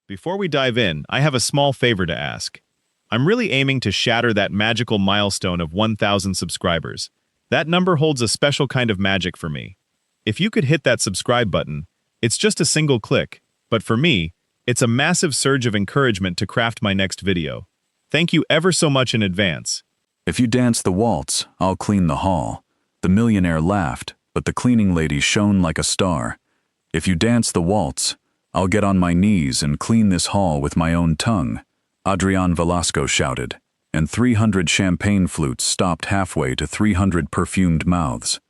Before we dive in, I have a small favor to ask. I'm really aiming to shatter that magical milestone of 1,000 subscribers. That number holds a special kind of magic for me. If you could hit that subscribe button, it's just a single click, but for me, it's a massive surge of encouragement to craft my next video. Thank you ever so much in advance. If you dance the waltz, I'll clean the hall. The millionaire laughed, but the cleaning lady shone like a star. If you dance the waltz, I'll get on my knees and clean this hall with my own tongue, Adrian Velasco shouted, and 300 champagne flutes stopped halfway to 300 perfumed mouths.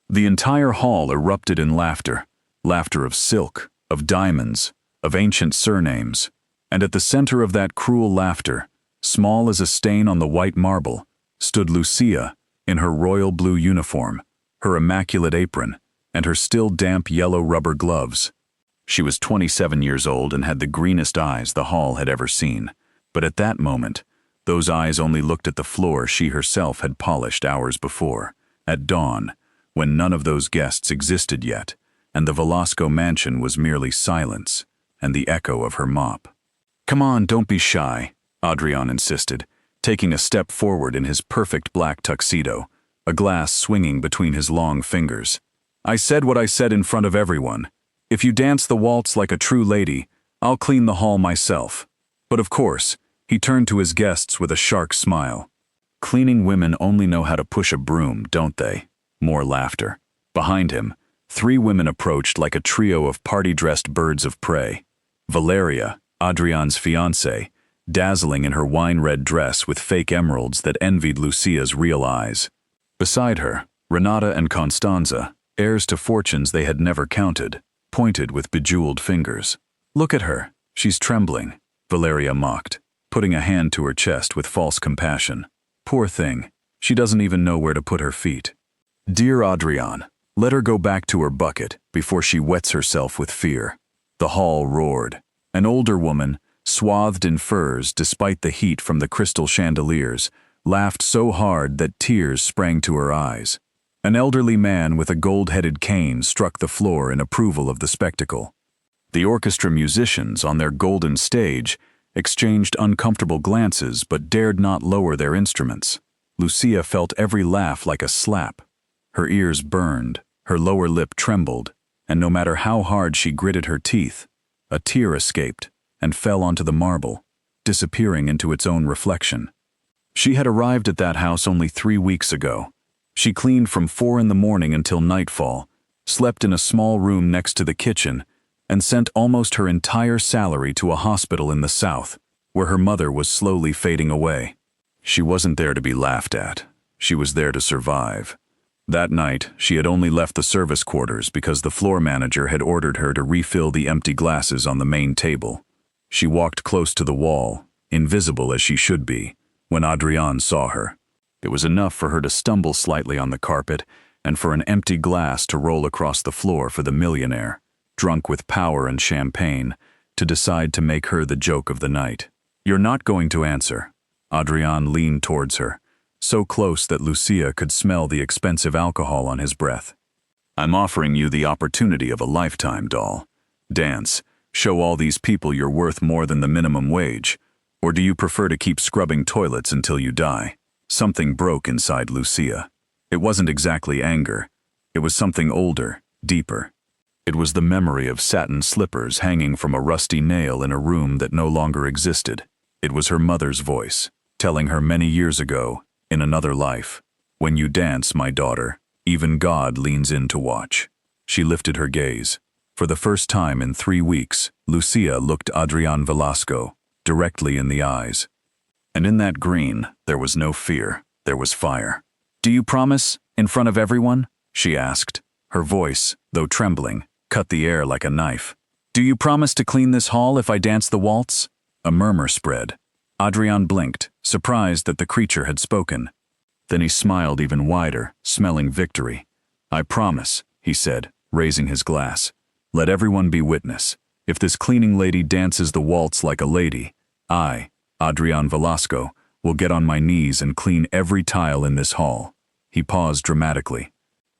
The entire hall erupted in laughter, laughter of silk, of diamonds, of ancient surnames, and at the center of that cruel laughter, small as a stain on the white marble, stood Lucia in her royal blue uniform, her immaculate apron, and her still damp yellow rubber gloves. She was 27 years old and had the greenest eyes the hall had ever seen. But at that moment, those eyes only looked at the floor she herself had polished hours before, at dawn, when none of those guests existed yet, and the Velasco mansion was merely silence and the echo of her mop. "Come on, don't be shy," Adrian insisted, taking a step forward in his perfect black tuxedo, a glass swinging between his long fingers. "I said what I said in front of everyone. If you dance the waltz like a true lady, I'll clean the hall myself." But of course, he turned to his guests with a shark smile. "Cleaning women only know how to push a broom, don't they?" More laughter. Behind him, 3 women approached like a trio of party-dressed birds of prey. Valeria, Adrian's fiancée, dazzling in her wine-red dress with fake emeralds that envied Lucia's real eyes. Beside her, Renata and Constanza, heirs to fortunes they had never counted, pointed with bejeweled fingers. "Look at her, she's trembling," Valeria mocked, putting a hand to her chest with false compassion. "Poor thing, she doesn't even know where to put her feet." "Dear Adrian, let her go back to her bucket before she wets herself with fear." The hall roared. An older woman, swathed in furs despite the heat from the crystal chandeliers, laughed so hard that tears sprang to her eyes. An elderly man with a gold-headed cane struck the floor in approval of the spectacle. The orchestra musicians on their golden stage exchanged uncomfortable glances but dared not lower their instruments. Lucia felt every laugh like a slap. Her ears burned, her lower lip trembled, and no matter how hard she gritted her teeth, a tear escaped and fell onto the marble, disappearing into its own reflection. She had arrived at that house only 3 weeks ago. She cleaned from 4 in the morning until nightfall, slept in a small room next to the kitchen, and sent almost her entire salary to a hospital in the south, where her mother was slowly fading away. She wasn't there to be laughed at. She was there to survive. That night, she had only left the service quarters because the floor manager had ordered her to refill the empty glasses on the main table. She walked close to the wall, invisible as she should be, when Adrian saw her. It was enough for her to stumble slightly on the carpet and for an empty glass to roll across the floor for the millionaire, drunk with power and champagne, to decide to make her the joke of the night. "You're not going to answer." Adrian leaned towards her, so close that Lucia could smell the expensive alcohol on his breath. "I'm offering you the opportunity of a lifetime, doll. Dance, show all these people you're worth more than the minimum wage. Or do you prefer to keep scrubbing toilets until you die?" Something broke inside Lucia. It wasn't exactly anger. It was something older, deeper. It was the memory of satin slippers hanging from a rusty nail in a room that no longer existed. It was her mother's voice, telling her many years ago, in another life, "When you dance, my daughter, even God leans in to watch." She lifted her gaze. For the first time in 3 weeks, Lucia looked Adrian Velasco directly in the eyes. And in that green, there was no fear, there was fire. "Do you promise, in front of everyone?" she asked. Her voice, though trembling, cut the air like a knife. "Do you promise to clean this hall if I dance the waltz?" A murmur spread. Adrian blinked, surprised that the creature had spoken. Then he smiled even wider, smelling victory. "I promise," he said, raising his glass. "Let everyone be witness. If this cleaning lady dances the waltz like a lady, I, Adrian Velasco, will get on my knees and clean every tile in this hall." He paused dramatically.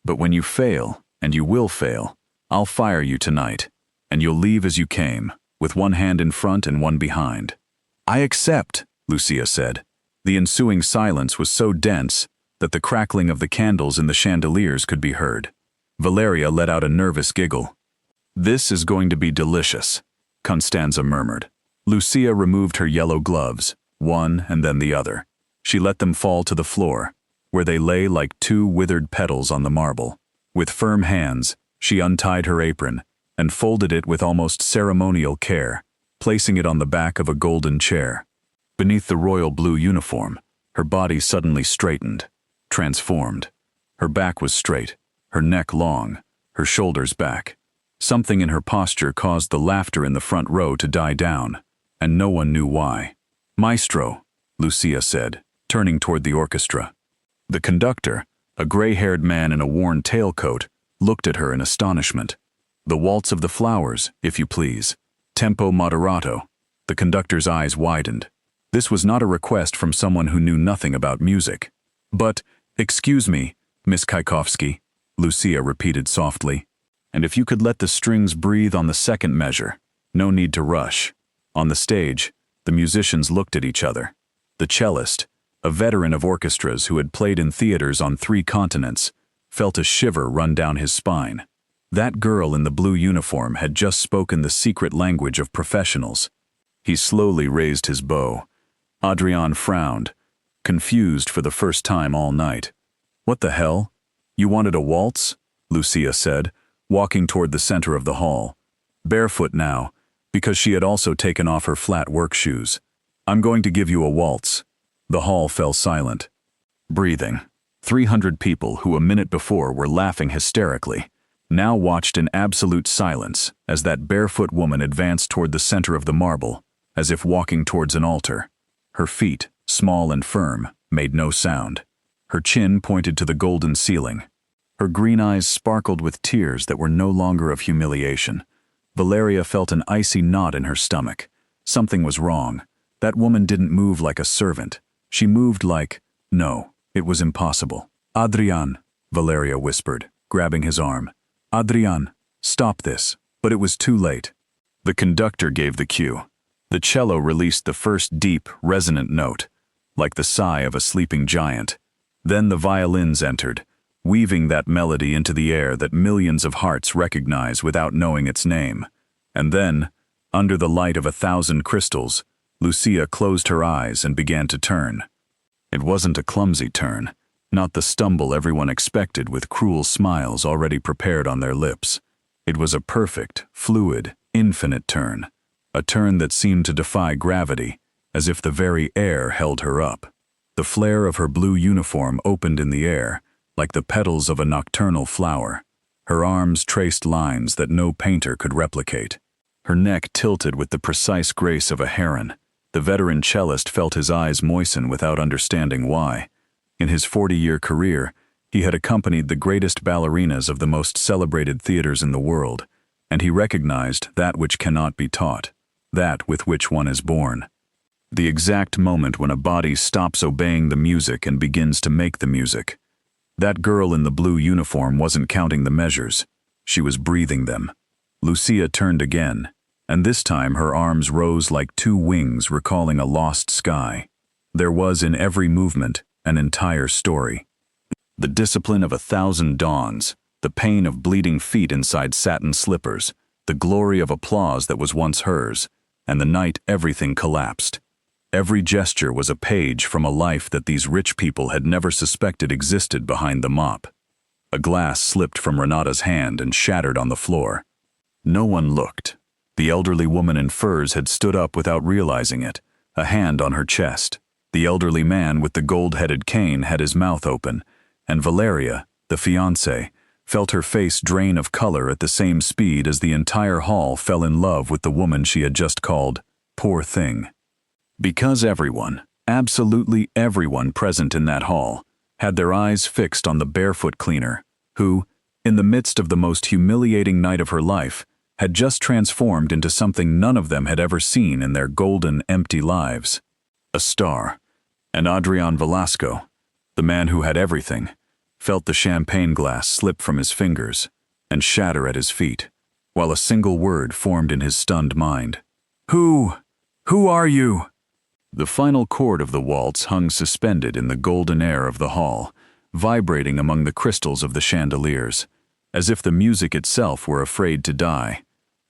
"But when you fail, and you will fail, I'll fire you tonight, and you'll leave as you came, with one hand in front and one behind. "I accept," Lucia said. The ensuing silence was so dense that the crackling of the candles in the chandeliers could be heard. Valeria let out a nervous giggle. "This is going to be delicious," Constanza murmured. Lucia removed her yellow gloves, one and then the other. She let them fall to the floor, where they lay like two withered petals on the marble. With firm hands, she untied her apron and folded it with almost ceremonial care, placing it on the back of a golden chair. Beneath the royal blue uniform, her body suddenly straightened, transformed. Her back was straight, her neck long, her shoulders back. Something in her posture caused the laughter in the front row to die down, and no one knew why. "Maestro," Lucia said, turning toward the orchestra. The conductor, a gray-haired man in a worn tailcoat, looked at her in astonishment. "The Waltz of the Flowers, if you please. Tempo moderato." The conductor's eyes widened. This was not a request from someone who knew nothing about music. "But, excuse me, Miss Tchaikovsky," Lucia repeated softly. "And if you could let the strings breathe on the second measure. No need to rush." On the stage, the musicians looked at each other. The cellist, a veteran of orchestras who had played in theaters on 3 continents, felt a shiver run down his spine. That girl in the blue uniform had just spoken the secret language of professionals. He slowly raised his bow. Adrian frowned, confused for the first time all night. "What the hell? You wanted a waltz?" Lucia said, walking toward the center of the hall. Barefoot now, because she had also taken off her flat work shoes. "I'm going to give you a waltz." The hall fell silent. Breathing. 300 people who a minute before were laughing hysterically now watched in absolute silence as that barefoot woman advanced toward the center of the marble, as if walking towards an altar. Her feet, small and firm, made no sound. Her chin pointed to the golden ceiling. Her green eyes sparkled with tears that were no longer of humiliation. Valeria felt an icy knot in her stomach. Something was wrong. That woman didn't move like a servant. She moved like... No, it was impossible. "Adrian," Valeria whispered, grabbing his arm. "Adrian, stop this." But it was too late. The conductor gave the cue. The cello released the first deep, resonant note, like the sigh of a sleeping giant. Then the violins entered, weaving that melody into the air that millions of hearts recognize without knowing its name. And then, under the light of 1,000 crystals, Lucia closed her eyes and began to turn. It wasn't a clumsy turn, not the stumble everyone expected with cruel smiles already prepared on their lips. It was a perfect, fluid, infinite turn, a turn that seemed to defy gravity, as if the very air held her up. The flare of her blue uniform opened in the air, like the petals of a nocturnal flower. Her arms traced lines that no painter could replicate. Her neck tilted with the precise grace of a heron. The veteran cellist felt his eyes moisten without understanding why. In his 40-year career, he had accompanied the greatest ballerinas of the most celebrated theaters in the world, and he recognized that which cannot be taught, that with which one is born. The exact moment when a body stops obeying the music and begins to make the music. That girl in the blue uniform wasn't counting the measures. She was breathing them. Lucia turned again, and this time her arms rose like 2 wings recalling a lost sky. There was in every movement an entire story. The discipline of 1,000 dawns, the pain of bleeding feet inside satin slippers, the glory of applause that was once hers, and the night everything collapsed. Every gesture was a page from a life that these rich people had never suspected existed behind the mop. A glass slipped from Renata's hand and shattered on the floor. No one looked. The elderly woman in furs had stood up without realizing it, a hand on her chest. The elderly man with the gold-headed cane had his mouth open, and Valeria, the fiancée, felt her face drain of color at the same speed as the entire hall fell in love with the woman she had just called poor thing. Because everyone, absolutely everyone present in that hall, had their eyes fixed on the barefoot cleaner, who, in the midst of the most humiliating night of her life, had just transformed into something none of them had ever seen in their golden, empty lives. A star. And Adrian Velasco, the man who had everything, felt the champagne glass slip from his fingers and shatter at his feet, while a single word formed in his stunned mind. Who? Who are you? The final chord of the waltz hung suspended in the golden air of the hall, vibrating among the crystals of the chandeliers, as if the music itself were afraid to die.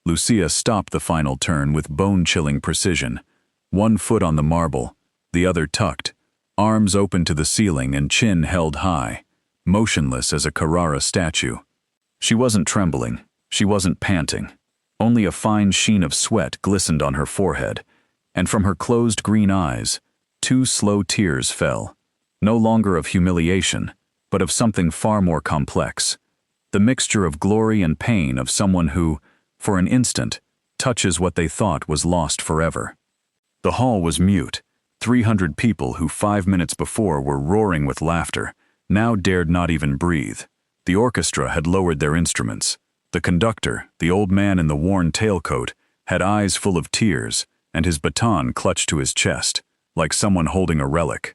Lucia stopped the final turn with bone-chilling precision, one foot on the marble, the other tucked, arms open to the ceiling and chin held high, motionless as a Carrara statue. She wasn't trembling, she wasn't panting. Only a fine sheen of sweat glistened on her forehead, and from her closed green eyes, 2 slow tears fell, no longer of humiliation, but of something far more complex, the mixture of glory and pain of someone who, for an instant, touches what they thought was lost forever. The hall was mute. 300 people who 5 minutes before were roaring with laughter now dared not even breathe. The orchestra had lowered their instruments. The conductor, the old man in the worn tailcoat, had eyes full of tears, and his baton clutched to his chest, like someone holding a relic.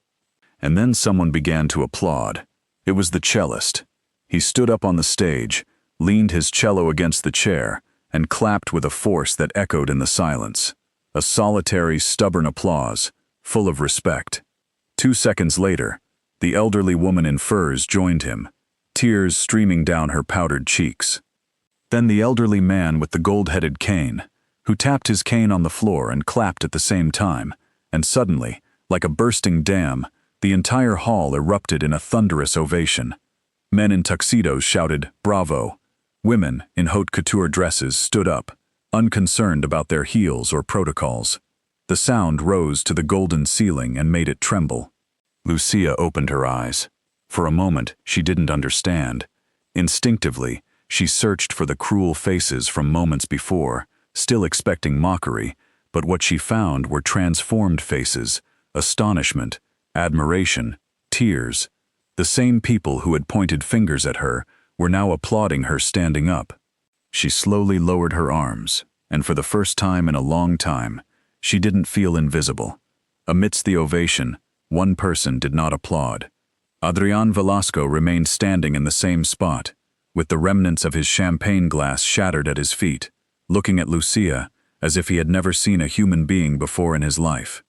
And then someone began to applaud. It was the cellist. He stood up on the stage, leaned his cello against the chair, and clapped with a force that echoed in the silence. A solitary, stubborn applause, full of respect. 2 seconds later, the elderly woman in furs joined him, tears streaming down her powdered cheeks. Then the elderly man with the gold-headed cane, who tapped his cane on the floor and clapped at the same time, and suddenly, like a bursting dam, the entire hall erupted in a thunderous ovation. Men in tuxedos shouted, "Bravo!" Women in haute couture dresses stood up, unconcerned about their heels or protocols. The sound rose to the golden ceiling and made it tremble. Lucia opened her eyes. For a moment, she didn't understand. Instinctively, she searched for the cruel faces from moments before, still expecting mockery, but what she found were transformed faces, astonishment, admiration, tears. The same people who had pointed fingers at her were now applauding her standing up. She slowly lowered her arms, and for the first time in a long time, she didn't feel invisible. Amidst the ovation, one person did not applaud. Adrian Velasco remained standing in the same spot, with the remnants of his champagne glass shattered at his feet, looking at Lucia as if he had never seen a human being before in his life.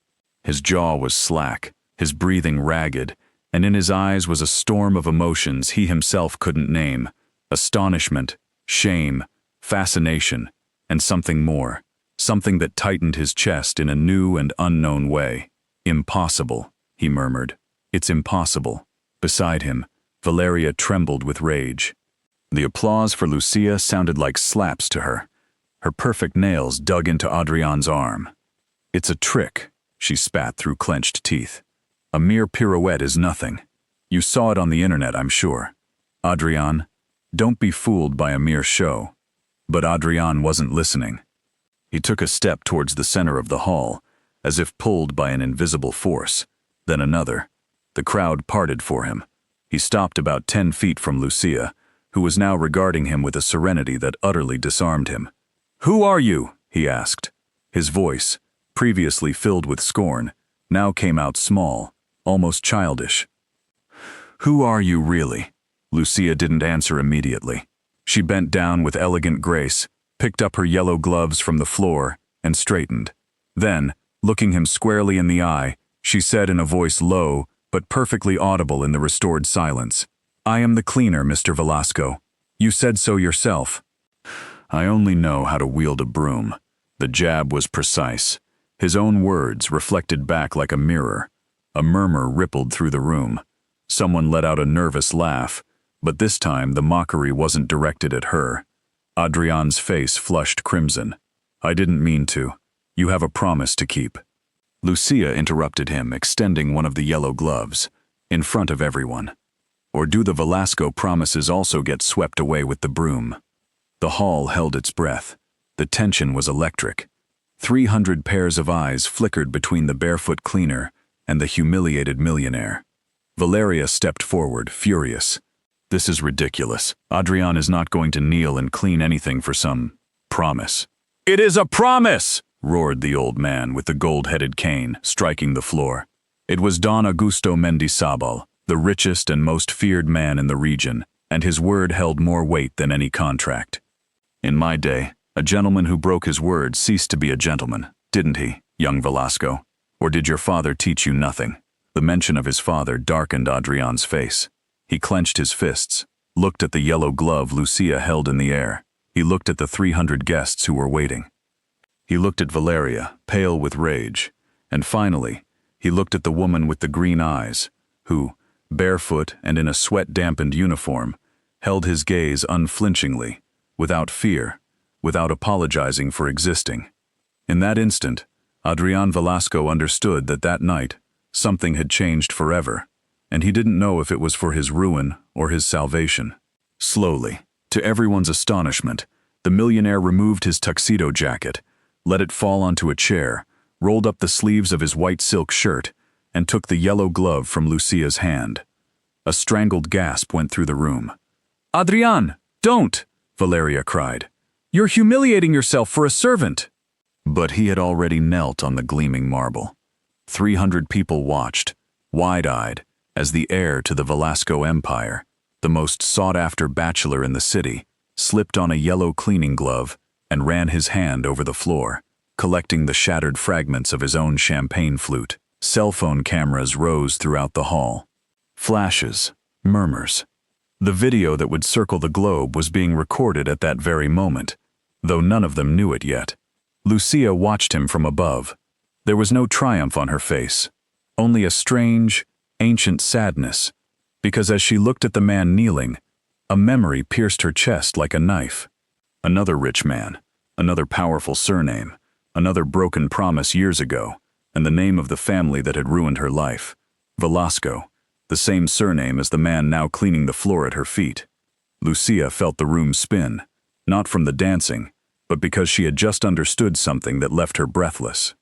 His jaw was slack, his breathing ragged, and in his eyes was a storm of emotions he himself couldn't name: astonishment, shame, fascination, and something more, something that tightened his chest in a new and unknown way. "Impossible," he murmured. "It's impossible." Beside him, Valeria trembled with rage. The applause for Lucia sounded like slaps to her. Her perfect nails dug into Adrian's arm. "It's a trick," she spat through clenched teeth. "A mere pirouette is nothing. You saw it on the internet, I'm sure. Adrian, don't be fooled by a mere show." But Adrian wasn't listening. He took a step towards the center of the hall, as if pulled by an invisible force, then another. The crowd parted for him. He stopped about 10 feet from Lucia, who was now regarding him with a serenity that utterly disarmed him. "Who are you?" he asked. His voice, previously filled with scorn, now came out small, almost childish. "Who are you really?" Lucia didn't answer immediately. She bent down with elegant grace, picked up her yellow gloves from the floor, and straightened. Then, looking him squarely in the eye, she said in a voice low but perfectly audible in the restored silence, "I am the cleaner, Mr. Velasco. You said so yourself." "I only know how to wield a broom." The jab was precise. His own words reflected back like a mirror. A murmur rippled through the room. Someone let out a nervous laugh, but this time the mockery wasn't directed at her. Adrian's face flushed crimson. "I didn't mean to. You have a promise to keep." Lucia interrupted him, extending one of the yellow gloves, in front of everyone. "Or do the Velasco promises also get swept away with the broom?" The hall held its breath. The tension was electric. 300 pairs of eyes flickered between the barefoot cleaner and the humiliated millionaire. Valeria stepped forward, furious. "This is ridiculous. Adrian is not going to kneel and clean anything for some promise." "It is a promise!" roared the old man with the gold-headed cane, striking the floor. It was Don Augusto Mendizábal, the richest and most feared man in the region, and his word held more weight than any contract. "In my day, a gentleman who broke his word ceased to be a gentleman," Didn't he, young Velasco? Or did your father teach you nothing? The mention of his father darkened Adrian's face. He clenched his fists, looked at the yellow glove Lucia held in the air. He looked at the 300 guests who were waiting. He looked at Valeria, pale with rage. And finally, he looked at the woman with the green eyes, who, barefoot and in a sweat-dampened uniform, held his gaze unflinchingly, without fear, without apologizing for existing. In that instant, Adrian Velasco understood that that night, something had changed forever, and he didn't know if it was for his ruin or his salvation. Slowly, to everyone's astonishment, the millionaire removed his tuxedo jacket, let it fall onto a chair, rolled up the sleeves of his white silk shirt, and took the yellow glove from Lucia's hand. A strangled gasp went through the room. "Adrian, don't!" Valeria cried. "You're humiliating yourself for a servant." But he had already knelt on the gleaming marble. 300 people watched, wide-eyed, as the heir to the Velasco Empire, the most sought-after bachelor in the city, slipped on a yellow cleaning glove and ran his hand over the floor, collecting the shattered fragments of his own champagne flute. Cell phone cameras rose throughout the hall. Flashes, murmurs. The video that would circle the globe was being recorded at that very moment, though none of them knew it yet. Lucia watched him from above. There was no triumph on her face, only a strange, ancient sadness, because as she looked at the man kneeling, a memory pierced her chest like a knife. Another rich man, another powerful surname, another broken promise years ago, and the name of the family that had ruined her life. Velasco, the same surname as the man now cleaning the floor at her feet. Lucia felt the room spin, not from the dancing, but because she had just understood something that left her breathless.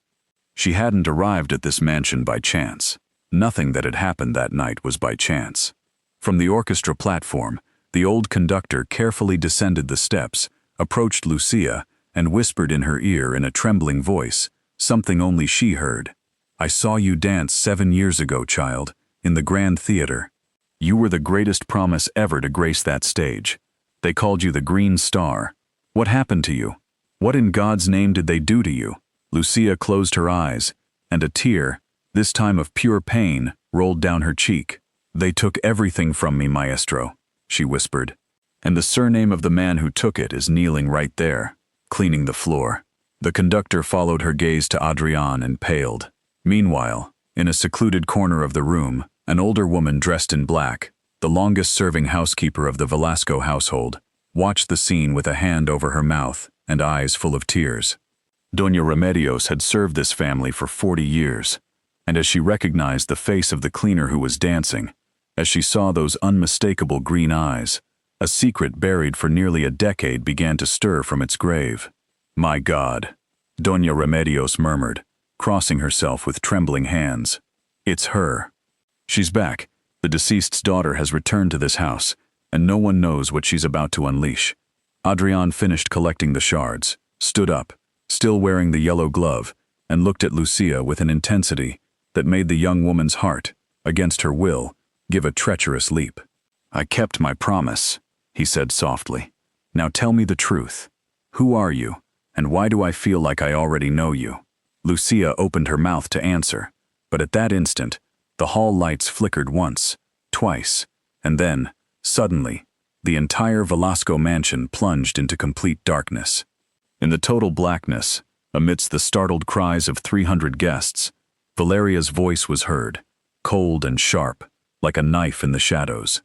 She hadn't arrived at this mansion by chance. Nothing that had happened that night was by chance. From the orchestra platform, the old conductor carefully descended the steps, approached Lucia, and whispered in her ear in a trembling voice, something only she heard. "I saw you dance 7 years ago, child, in the Grand Theater. You were the greatest promise ever to grace that stage. They called you the Green Star. What happened to you? What in God's name did they do to you?" Lucia closed her eyes, and a tear, this time of pure pain, rolled down her cheek. "They took everything from me, maestro," she whispered. "And the surname of the man who took it is kneeling right there, cleaning the floor." The conductor followed her gaze to Adrian and paled. Meanwhile, in a secluded corner of the room, an older woman dressed in black, the longest-serving housekeeper of the Velasco household, watched the scene with a hand over her mouth and eyes full of tears. Doña Remedios had served this family for 40 years, and as she recognized the face of the cleaner who was dancing, as she saw those unmistakable green eyes, a secret buried for nearly a decade began to stir from its grave. "My God," Doña Remedios murmured, crossing herself with trembling hands. "It's her. She's back. The deceased's daughter has returned to this house, and no one knows what she's about to unleash." Adrian finished collecting the shards, stood up, still wearing the yellow glove, and looked at Lucia with an intensity that made the young woman's heart, against her will, give a treacherous leap. "I kept my promise," he said softly. "Now tell me the truth. Who are you, and why do I feel like I already know you?" Lucia opened her mouth to answer, but at that instant, the hall lights flickered once, twice, and then, suddenly, the entire Velasco mansion plunged into complete darkness. In the total blackness, amidst the startled cries of 300 guests, Valeria's voice was heard, cold and sharp, like a knife in the shadows.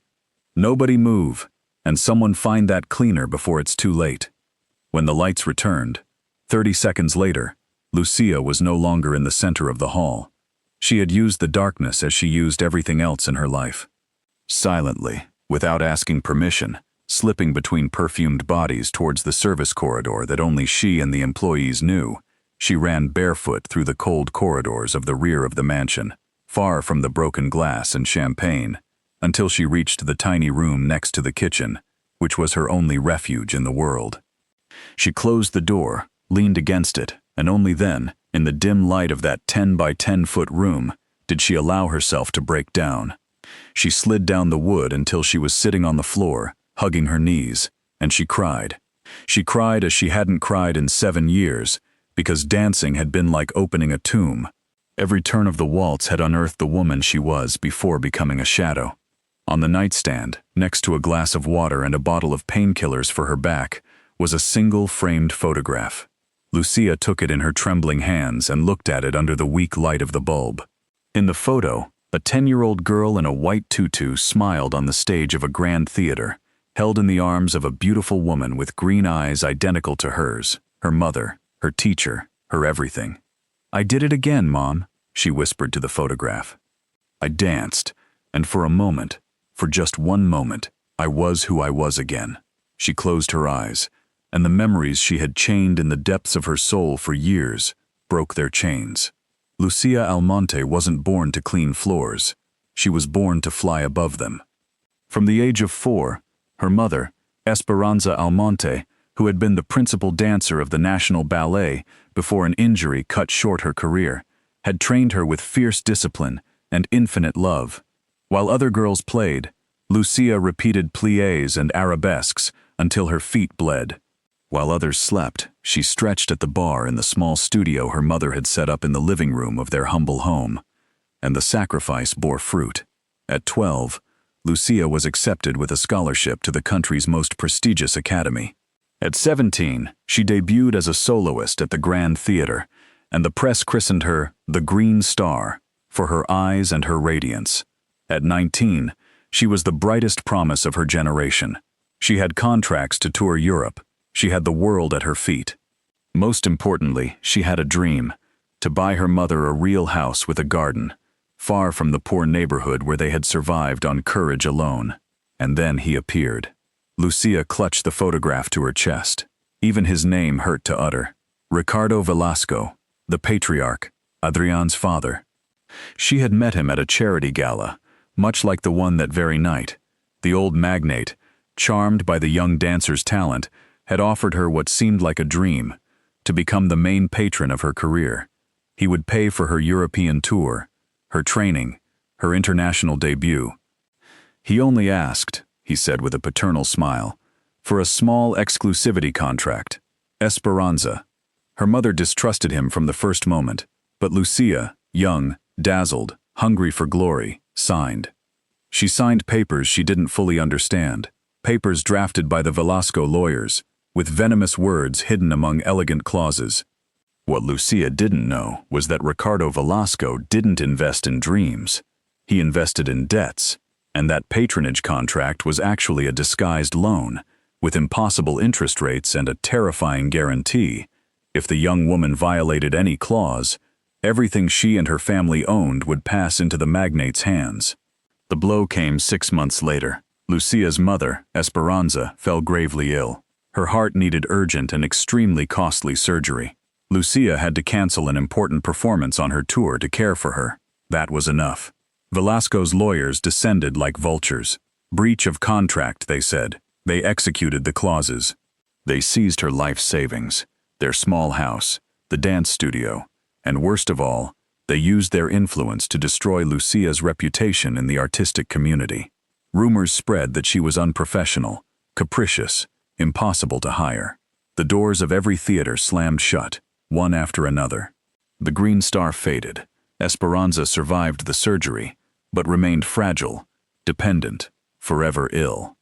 "Nobody move, and someone find that cleaner before it's too late." When the lights returned, 30 seconds later, Lucia was no longer in the center of the hall. She had used the darkness as she used everything else in her life. Silently, without asking permission, slipping between perfumed bodies towards the service corridor that only she and the employees knew, she ran barefoot through the cold corridors of the rear of the mansion, far from the broken glass and champagne, until she reached the tiny room next to the kitchen, which was her only refuge in the world. She closed the door, leaned against it, and only then, in the dim light of that 10 by 10-foot room, did she allow herself to break down. She slid down the wood until she was sitting on the floor, hugging her knees, and she cried. She cried as she hadn't cried in 7 years, because dancing had been like opening a tomb. Every turn of the waltz had unearthed the woman she was before becoming a shadow. On the nightstand, next to a glass of water and a bottle of painkillers for her back, was a single framed photograph. Lucia took it in her trembling hands and looked at it under the weak light of the bulb. In the photo, a 10-year-old girl in a white tutu smiled on the stage of a grand theater, held in the arms of a beautiful woman with green eyes identical to hers, her mother, her teacher, her everything. "I did it again, Mom," she whispered to the photograph. "I danced, and for a moment, for just one moment, I was who I was again." She closed her eyes, and the memories she had chained in the depths of her soul for years broke their chains. Lucia Almonte wasn't born to clean floors. She was born to fly above them. From the age of 4, her mother, Esperanza Almonte, who had been the principal dancer of the National Ballet before an injury cut short her career, had trained her with fierce discipline and infinite love. While other girls played, Lucia repeated pliés and arabesques until her feet bled. While others slept, she stretched at the bar in the small studio her mother had set up in the living room of their humble home. And the sacrifice bore fruit. At 12, Lucia was accepted with a scholarship to the country's most prestigious academy. At 17, she debuted as a soloist at the Grand Theater, and the press christened her the Green Star for her eyes and her radiance. At 19, she was the brightest promise of her generation. She had contracts to tour Europe. She had the world at her feet. Most importantly, she had a dream: to buy her mother a real house with a garden, far from the poor neighborhood where they had survived on courage alone. And then he appeared. Lucia clutched the photograph to her chest. Even his name hurt to utter. Ricardo Velasco, the patriarch, Adrian's father. She had met him at a charity gala, much like the one that very night. The old magnate, charmed by the young dancer's talent, had offered her what seemed like a dream: to become the main patron of her career. He would pay for her European tour, her training, her international debut. He only asked, he said with a paternal smile, for a small exclusivity contract. Esperanza. Her mother distrusted him from the first moment, but Lucia, young, dazzled, hungry for glory, signed. She signed papers she didn't fully understand, papers drafted by the Velasco lawyers, with venomous words hidden among elegant clauses. What Lucia didn't know was that Ricardo Velasco didn't invest in dreams. He invested in debts, and that patronage contract was actually a disguised loan, with impossible interest rates and a terrifying guarantee. If the young woman violated any clause, everything she and her family owned would pass into the magnate's hands. The blow came 6 months later. Lucia's mother, Esperanza, fell gravely ill. Her heart needed urgent and extremely costly surgery. Lucia had to cancel an important performance on her tour to care for her. That was enough. Velasco's lawyers descended like vultures. Breach of contract, they said. They executed the clauses. They seized her life savings, their small house, the dance studio, and worst of all, they used their influence to destroy Lucia's reputation in the artistic community. Rumors spread that she was unprofessional, capricious, impossible to hire. The doors of every theater slammed shut, one after another. The Green Star faded. Esperanza survived the surgery, but remained fragile, dependent, forever ill.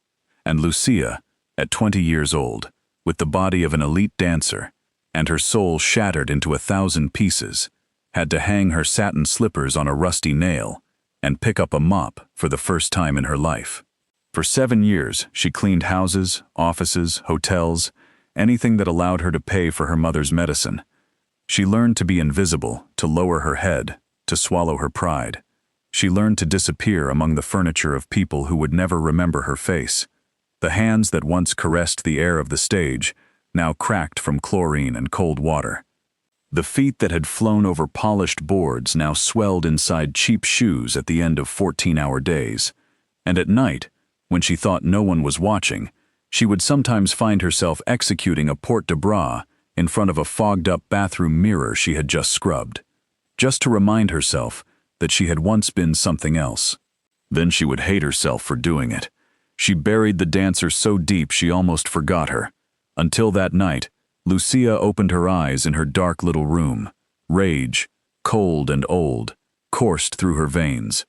And Lucia, at 20 years old, with the body of an elite dancer, and her soul shattered into 1,000 pieces, had to hang her satin slippers on a rusty nail and pick up a mop for the first time in her life. For 7 years, she cleaned houses, offices, hotels, anything that allowed her to pay for her mother's medicine. She learned to be invisible, to lower her head, to swallow her pride. She learned to disappear among the furniture of people who would never remember her face. The hands that once caressed the air of the stage now cracked from chlorine and cold water. The feet that had flown over polished boards now swelled inside cheap shoes at the end of 14-hour days. And at night, when she thought no one was watching, she would sometimes find herself executing a port de bras in front of a fogged-up bathroom mirror she had just scrubbed, just to remind herself that she had once been something else. Then she would hate herself for doing it. She buried the dancer so deep she almost forgot her, until that night, Lucia opened her eyes in her dark little room. Rage, cold and old, coursed through her veins.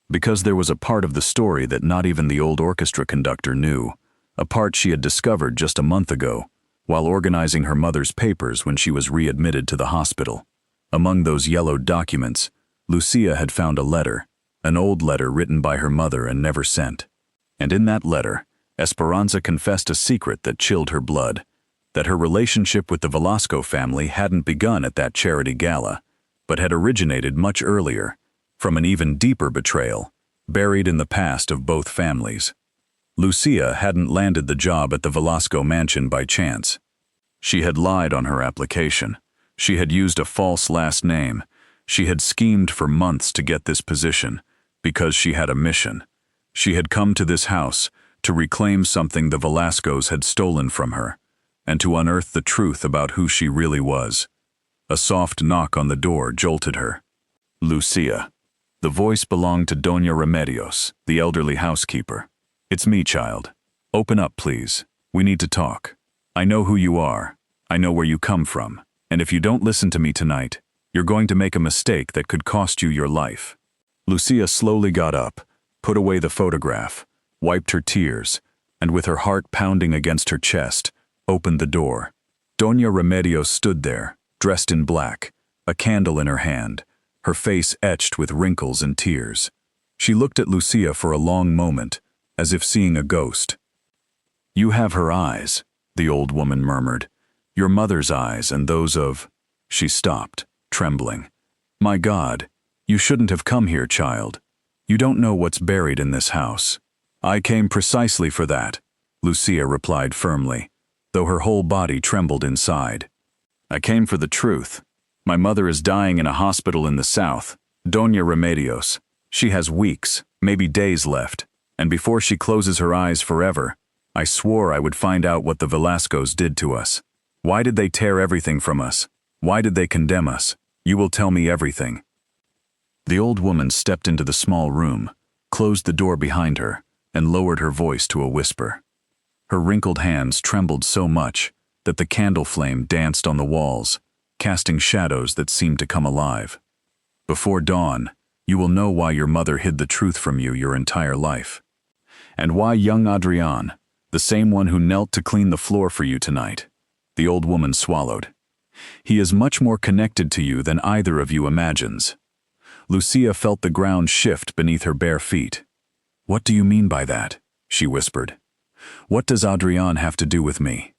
Because there was a part of the story that not even the old orchestra conductor knew, a part she had discovered just a month ago, while organizing her mother's papers when she was readmitted to the hospital. Among those yellowed documents, Lucia had found a letter, an old letter written by her mother and never sent. And in that letter, Esperanza confessed a secret that chilled her blood, that her relationship with the Velasco family hadn't begun at that charity gala, but had originated much earlier, from an even deeper betrayal, buried in the past of both families. Lucia hadn't landed the job at the Velasco mansion by chance. She had lied on her application. She had used a false last name. She had schemed for months to get this position, because she had a mission. She had come to this house to reclaim something the Velascos had stolen from her, and to unearth the truth about who she really was. A soft knock on the door jolted her. Lucia. The voice belonged to Doña Remedios, the elderly housekeeper. "It's me, child. Open up, please. We need to talk. I know who you are. I know where you come from. And if you don't listen to me tonight, you're going to make a mistake that could cost you your life." Lucia slowly got up, put away the photograph, wiped her tears, and with her heart pounding against her chest, opened the door. Doña Remedios stood there, dressed in black, a candle in her hand, her face etched with wrinkles and tears. She looked at Lucia for a long moment, as if seeing a ghost. "You have her eyes," the old woman murmured. "Your mother's eyes and those of—" She stopped, trembling. "My God, you shouldn't have come here, child. You don't know what's buried in this house." "I came precisely for that," Lucia replied firmly, though her whole body trembled inside. "I came for the truth. My mother is dying in a hospital in the south, Doña Remedios. She has weeks, maybe days left, and before she closes her eyes forever, I swore I would find out what the Velascos did to us. Why did they tear everything from us? Why did they condemn us? You will tell me everything." The old woman stepped into the small room, closed the door behind her, and lowered her voice to a whisper. Her wrinkled hands trembled so much that the candle flame danced on the walls, casting shadows that seemed to come alive. "Before dawn, you will know why your mother hid the truth from you your entire life. And why young Adrian, the same one who knelt to clean the floor for you tonight." The old woman swallowed. "He is much more connected to you than either of you imagines." Lucia felt the ground shift beneath her bare feet. "What do you mean by that?" she whispered. "What does Adrian have to do with me?"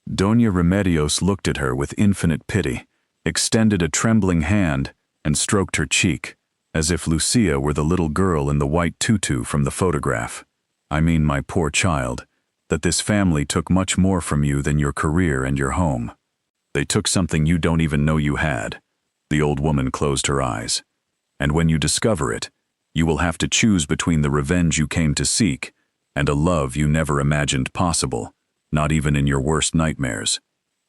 Doña Remedios looked at her with infinite pity, extended a trembling hand, and stroked her cheek, as if Lucia were the little girl in the white tutu from the photograph. "I mean, my poor child, that this family took much more from you than your career and your home. They took something you don't even know you had." The old woman closed her eyes. "And when you discover it, you will have to choose between the revenge you came to seek and a love you never imagined possible, not even in your worst nightmares."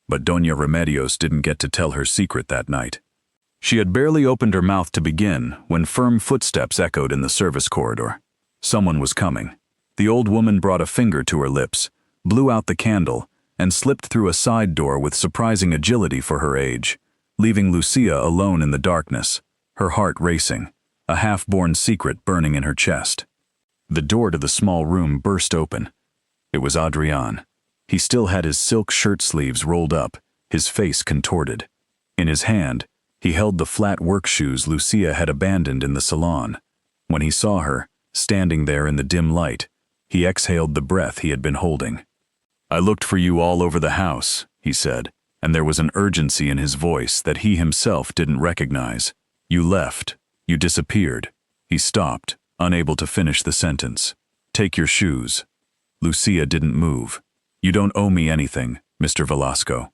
But Doña Remedios didn't get to tell her secret that night. She had barely opened her mouth to begin when firm footsteps echoed in the service corridor. Someone was coming. The old woman brought a finger to her lips, blew out the candle, and slipped through a side door with surprising agility for her age, leaving Lucia alone in the darkness, her heart racing, a half-born secret burning in her chest. The door to the small room burst open. It was Adrian. He still had his silk shirt sleeves rolled up, his face contorted. In his hand, he held the flat work shoes Lucia had abandoned in the salon. When he saw her, standing there in the dim light, he exhaled the breath he had been holding. "I looked for you all over the house," he said, and there was an urgency in his voice that he himself didn't recognize. "You left. You disappeared." He stopped, unable to finish the sentence. "Take your shoes." Lucia didn't move. "You don't owe me anything, Mr. Velasco.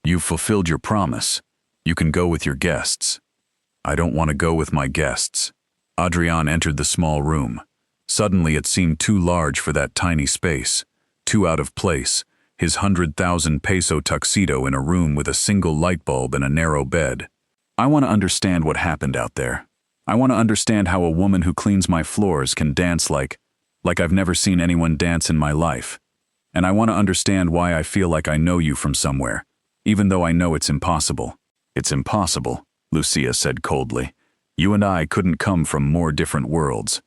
You've fulfilled your promise. You can go with your guests." "I don't want to go with my guests." Adrian entered the small room. Suddenly it seemed too large for that tiny space, too out of place, his 100,000 peso tuxedo in a room with a single light bulb and a narrow bed. "I want to understand what happened out there. I want to understand how a woman who cleans my floors can dance like I've never seen anyone dance in my life." And I want to understand why I feel like I know you from somewhere, even though I know it's impossible. It's impossible, Lucia said coldly. You and I couldn't come from more different worlds.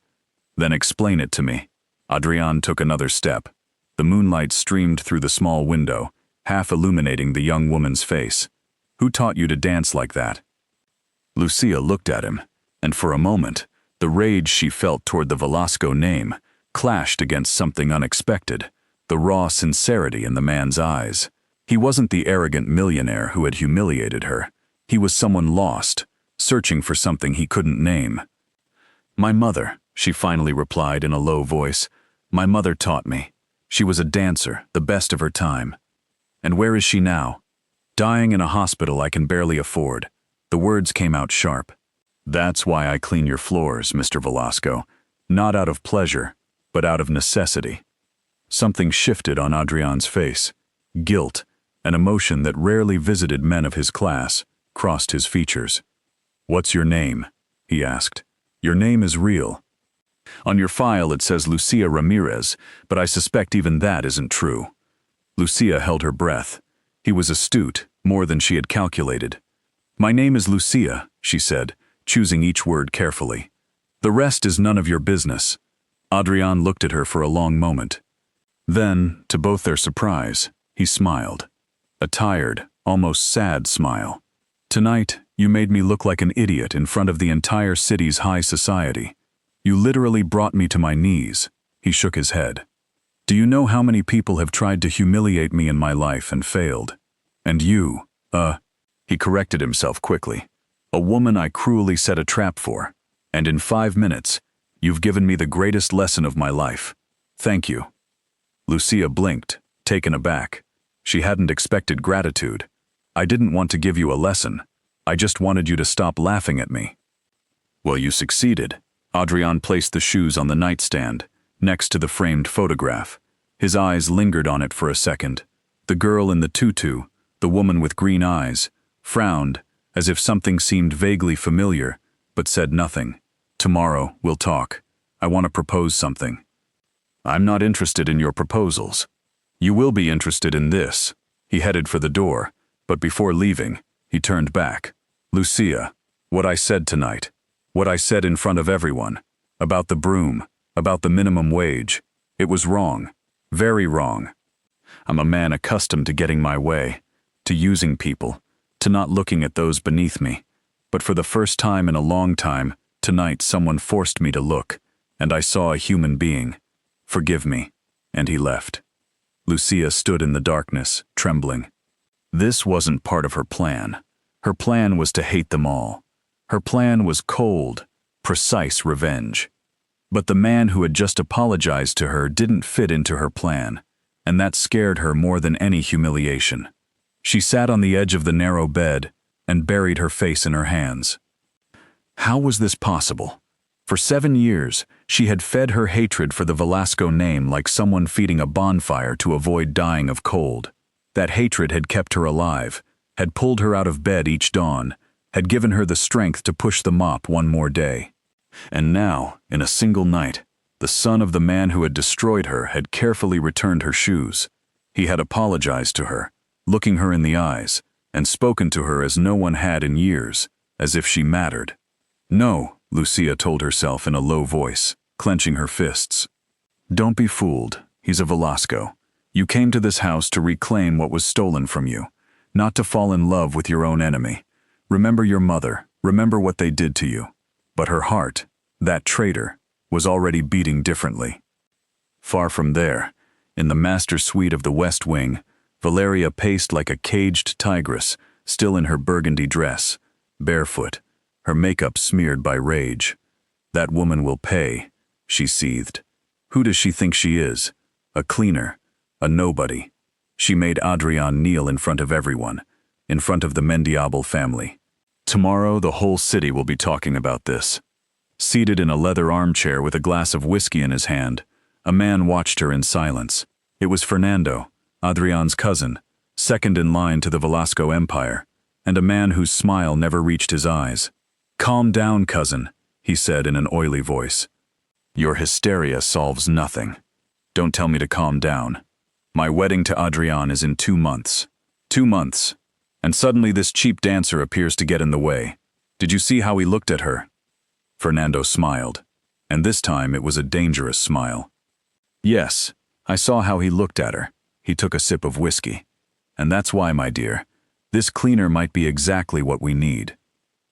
Then explain it to me. Adrian took another step. The moonlight streamed through the small window, half illuminating the young woman's face. Who taught you to dance like that? Lucia looked at him, and for a moment, the rage she felt toward the Velasco name clashed against something unexpected, the raw sincerity in the man's eyes. He wasn't the arrogant millionaire who had humiliated her. He was someone lost, searching for something he couldn't name. My mother, she finally replied in a low voice. My mother taught me. She was a dancer, the best of her time. And where is she now? Dying in a hospital I can barely afford. The words came out sharp. That's why I clean your floors, Mr. Velasco. Not out of pleasure, but out of necessity. Something shifted on Adrian's face. Guilt, an emotion that rarely visited men of his class, crossed his features. What's your name? He asked. Your name is real. On your file it says Lucia Ramirez, but I suspect even that isn't true. Lucia held her breath. He was astute, more than she had calculated. My name is Lucia, she said, choosing each word carefully. The rest is none of your business. Adrian looked at her for a long moment. Then, to both their surprise, he smiled. A tired, almost sad smile. Tonight, you made me look like an idiot in front of the entire city's high society. You literally brought me to my knees. He shook his head. Do you know how many people have tried to humiliate me in my life and failed? And you, he corrected himself quickly. A woman I cruelly set a trap for. And in 5 minutes, you've given me the greatest lesson of my life. Thank you. Lucia blinked, taken aback. She hadn't expected gratitude. I didn't want to give you a lesson. I just wanted you to stop laughing at me. Well, you succeeded. Adrian placed the shoes on the nightstand, next to the framed photograph. His eyes lingered on it for a second. The girl in the tutu, the woman with green eyes, frowned, as if something seemed vaguely familiar, but said nothing. Tomorrow, we'll talk. I want to propose something. I'm not interested in your proposals. You will be interested in this. He headed for the door, but before leaving, he turned back. Lucia, what I said tonight, what I said in front of everyone, about the broom, about the minimum wage, it was wrong, very wrong. I'm a man accustomed to getting my way, to using people, to not looking at those beneath me. But for the first time in a long time, tonight someone forced me to look, and I saw a human being. Forgive me. And he left. Lucia stood in the darkness, trembling. This wasn't part of her plan. Her plan was to hate them all. Her plan was cold, precise revenge. But the man who had just apologized to her didn't fit into her plan, and that scared her more than any humiliation. She sat on the edge of the narrow bed and buried her face in her hands. How was this possible? For 7 years, she had fed her hatred for the Velasco name like someone feeding a bonfire to avoid dying of cold. That hatred had kept her alive, had pulled her out of bed each dawn, had given her the strength to push the mop one more day. And now, in a single night, the son of the man who had destroyed her had carefully returned her shoes. He had apologized to her, looking her in the eyes, and spoken to her as no one had in years, as if she mattered. No, Lucia told herself in a low voice, clenching her fists. Don't be fooled, he's a Velasco. You came to this house to reclaim what was stolen from you, not to fall in love with your own enemy. Remember your mother, remember what they did to you. But her heart, that traitor, was already beating differently. Far from there, in the master suite of the West Wing, Valeria paced like a caged tigress, still in her burgundy dress, barefoot, her makeup smeared by rage. That woman will pay, she seethed. Who does she think she is? A cleaner, a nobody. She made Adrian kneel in front of everyone, in front of the Mendiable family. Tomorrow the whole city will be talking about this. Seated in a leather armchair with a glass of whiskey in his hand, a man watched her in silence. It was Fernando, Adrian's cousin, second in line to the Velasco Empire, and a man whose smile never reached his eyes. Calm down, cousin, he said in an oily voice. Your hysteria solves nothing. Don't tell me to calm down. My wedding to Adrian is in 2 months. 2 months. And suddenly this cheap dancer appears to get in the way. Did you see how he looked at her? Fernando smiled, and this time it was a dangerous smile. Yes, I saw how he looked at her. He took a sip of whiskey. And that's why, my dear, this cleaner might be exactly what we need.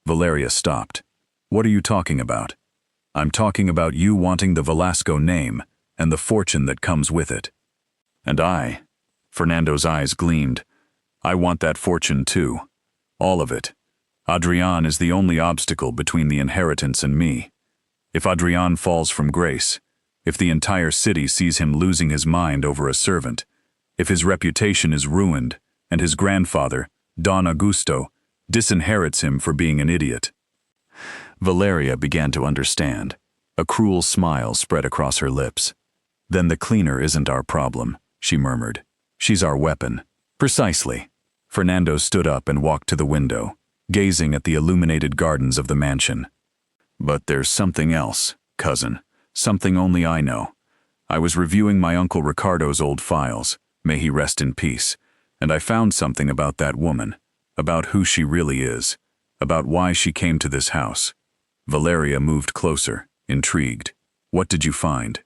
Valeria stopped. What are you talking about? I'm talking about you wanting the Velasco name and the fortune that comes with it. And I, Fernando's eyes gleamed, I want that fortune too. All of it. Adrian is the only obstacle between the inheritance and me. If Adrian falls from grace, if the entire city sees him losing his mind over a servant, if his reputation is ruined, and his grandfather, Don Augusto, disinherits him for being an idiot. Valeria began to understand. A cruel smile spread across her lips. Then the cleaner isn't our problem, she murmured. She's our weapon. Precisely. Fernando stood up and walked to the window, gazing at the illuminated gardens of the mansion. But there's something else, cousin, something only I know. I was reviewing my Uncle Ricardo's old files, may he rest in peace, and I found something about that woman, about who she really is, about why she came to this house. Valeria moved closer, intrigued. What did you find?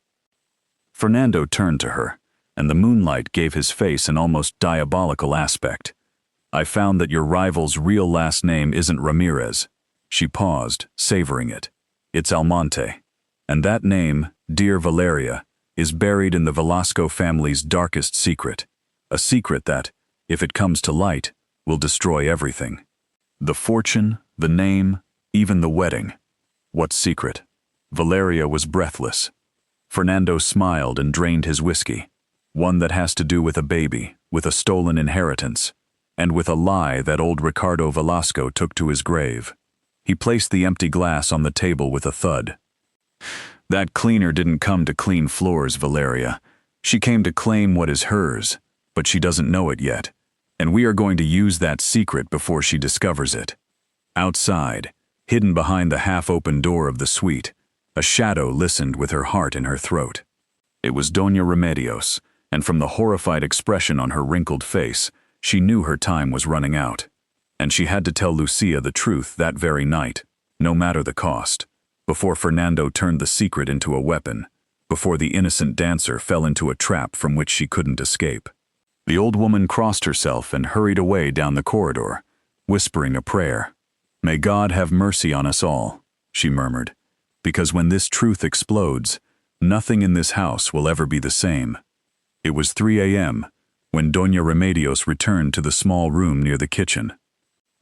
Fernando turned to her, and the moonlight gave his face an almost diabolical aspect. I found that your rival's real last name isn't Ramirez. She paused, savoring it. It's Almonte. And that name, dear Valeria, is buried in the Velasco family's darkest secret. A secret that, if it comes to light, will destroy everything. The fortune, the name, even the wedding. What secret? Valeria was breathless. Fernando smiled and drained his whiskey. One that has to do with a baby, with a stolen inheritance, and with a lie that old Ricardo Velasco took to his grave. He placed the empty glass on the table with a thud. That cleaner didn't come to clean floors, Valeria. She came to claim what is hers, but she doesn't know it yet, and we are going to use that secret before she discovers it. Outside, hidden behind the half-open door of the suite, a shadow listened with her heart in her throat. It was Doña Remedios, and from the horrified expression on her wrinkled face, she knew her time was running out. And she had to tell Lucia the truth that very night, no matter the cost, before Fernando turned the secret into a weapon, before the innocent dancer fell into a trap from which she couldn't escape. The old woman crossed herself and hurried away down the corridor, whispering a prayer. May God have mercy on us all, she murmured, because when this truth explodes, nothing in this house will ever be the same. It was 3 a.m. when Doña Remedios returned to the small room near the kitchen.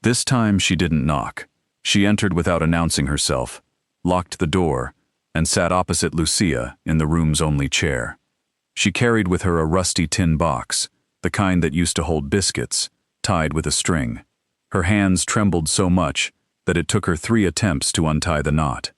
This time she didn't knock. She entered without announcing herself, locked the door, and sat opposite Lucia in the room's only chair. She carried with her a rusty tin box, the kind that used to hold biscuits, tied with a string. Her hands trembled so much that it took her 3 attempts to untie the knot.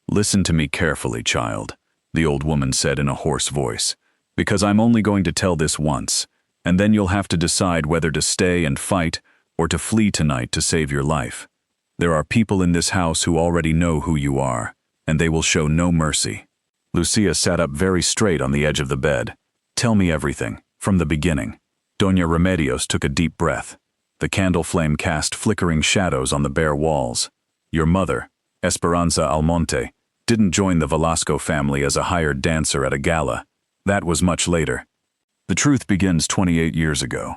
Listen to me carefully, child, the old woman said in a hoarse voice, because I'm only going to tell this once, and then you'll have to decide whether to stay and fight or to flee tonight to save your life. There are people in this house who already know who you are, and they will show no mercy. Lucia sat up very straight on the edge of the bed. Tell me everything, from the beginning. Doña Remedios took a deep breath. The candle flame cast flickering shadows on the bare walls. Your mother, Esperanza Almonte, didn't join the Velasco family as a hired dancer at a gala. That was much later. The truth begins 28 years ago.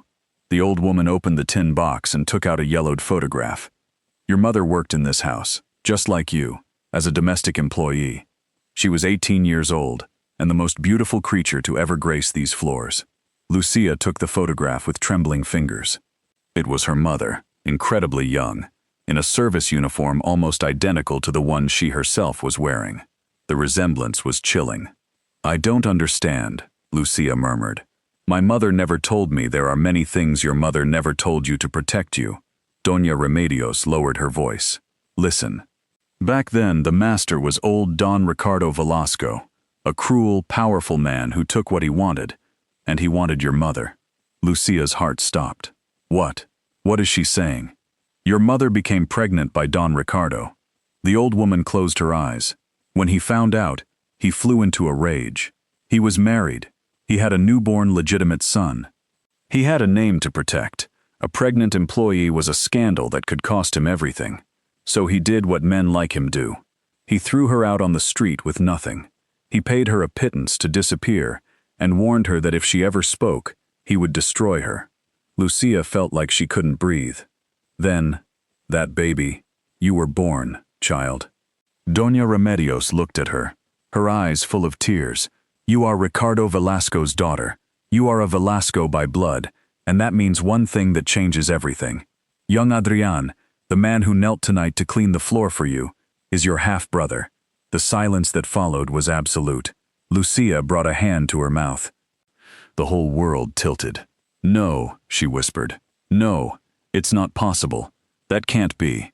The old woman opened the tin box and took out a yellowed photograph. Your mother worked in this house, just like you, as a domestic employee. She was 18 years old, and the most beautiful creature to ever grace these floors. Lucia took the photograph with trembling fingers. It was her mother, incredibly young, in a service uniform almost identical to the one she herself was wearing. The resemblance was chilling. I don't understand, Lucia murmured. My mother never told me there are many things your mother never told you to protect you. Doña Remedios lowered her voice. Listen. Back then, the master was old Don Ricardo Velasco, a cruel, powerful man who took what he wanted, and he wanted your mother. Lucia's heart stopped. What? What is she saying? Your mother became pregnant by Don Ricardo. The old woman closed her eyes. When he found out, he flew into a rage. He was married. He had a newborn legitimate son. He had a name to protect. A pregnant employee was a scandal that could cost him everything. So he did what men like him do. He threw her out on the street with nothing. He paid her a pittance to disappear and warned her that if she ever spoke, he would destroy her. Lucia felt like she couldn't breathe. Then, that baby, you were born, child. Doña Remedios looked at her, her eyes full of tears. You are Ricardo Velasco's daughter. You are a Velasco by blood, and that means one thing that changes everything. Young Adrian, the man who knelt tonight to clean the floor for you, is your half-brother. The silence that followed was absolute. Lucia brought a hand to her mouth. The whole world tilted. No, she whispered. No, it's not possible. That can't be.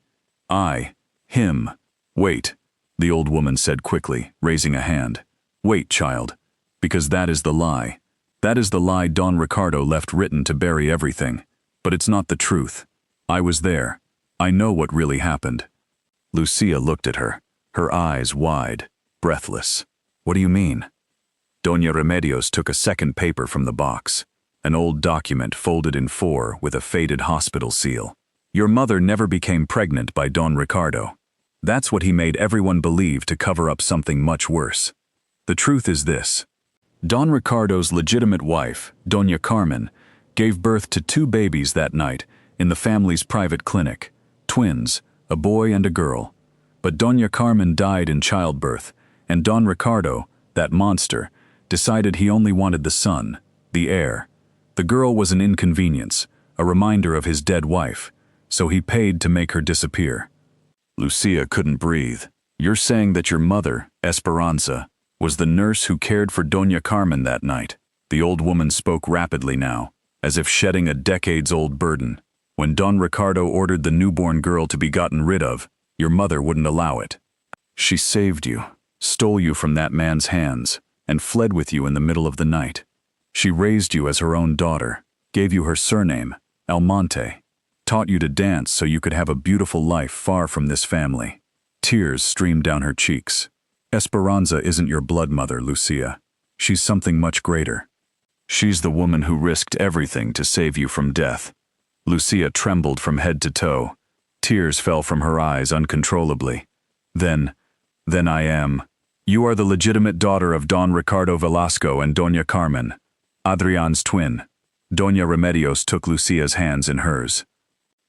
Him. Wait, the old woman said quickly, raising a hand. Wait, child, because that is the lie. That is the lie Don Ricardo left written to bury everything. But it's not the truth. I was there. I know what really happened. Lucia looked at her, her eyes wide, breathless. What do you mean? Doña Remedios took a second paper from the box, an old document folded in 4 with a faded hospital seal. Your mother never became pregnant by Don Ricardo. That's what he made everyone believe to cover up something much worse. The truth is this. Don Ricardo's legitimate wife, Doña Carmen, gave birth to 2 babies that night in the family's private clinic, twins, a boy and a girl. But Doña Carmen died in childbirth, and Don Ricardo, that monster, decided he only wanted the son, the heir. The girl was an inconvenience, a reminder of his dead wife, so he paid to make her disappear. Lucia couldn't breathe. You're saying that your mother, Esperanza, was the nurse who cared for Doña Carmen that night. The old woman spoke rapidly now, as if shedding a decades-old burden. When Don Ricardo ordered the newborn girl to be gotten rid of, your mother wouldn't allow it. She saved you, stole you from that man's hands, and fled with you in the middle of the night. She raised you as her own daughter, gave you her surname, Almonte, taught you to dance so you could have a beautiful life far from this family. Tears streamed down her cheeks. Esperanza isn't your blood mother, Lucia. She's something much greater. She's the woman who risked everything to save you from death. Lucia trembled from head to toe. Tears fell from her eyes uncontrollably. Then I am. You are the legitimate daughter of Don Ricardo Velasco and Doña Carmen, Adrian's twin. Doña Remedios took Lucia's hands in hers.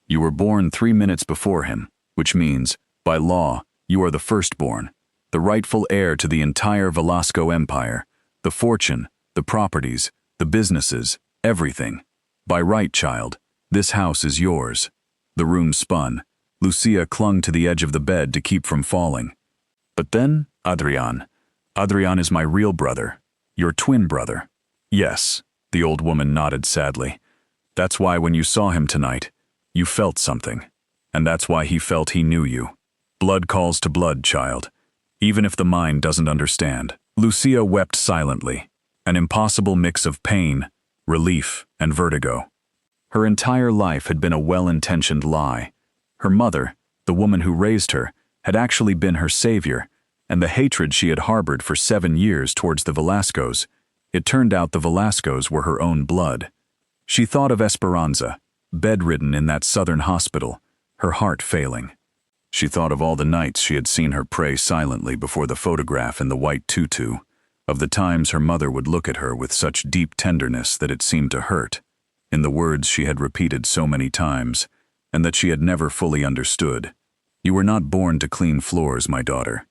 You were born 3 minutes before him, which means, by law, you are the firstborn, the rightful heir to the entire Velasco empire, the fortune, the properties, the businesses, everything. By right, child, this house is yours. The room spun. Lucia clung to the edge of the bed to keep from falling. But then, Adrian is my real brother, your twin brother. Yes, the old woman nodded sadly. That's why when you saw him tonight, you felt something. And that's why he felt he knew you. Blood calls to blood, child. Even if the mind doesn't understand. Lucia wept silently, an impossible mix of pain, relief, and vertigo. Her entire life had been a well-intentioned lie. Her mother, the woman who raised her, had actually been her savior, and the hatred she had harbored for 7 years towards the Velascos, it turned out the Velascos were her own blood. She thought of Esperanza, bedridden in that southern hospital, her heart failing. She thought of all the nights she had seen her pray silently before the photograph in the white tutu, of the times her mother would look at her with such deep tenderness that it seemed to hurt, in the words she had repeated so many times, and that she had never fully understood. You were not born to clean floors, my daughter.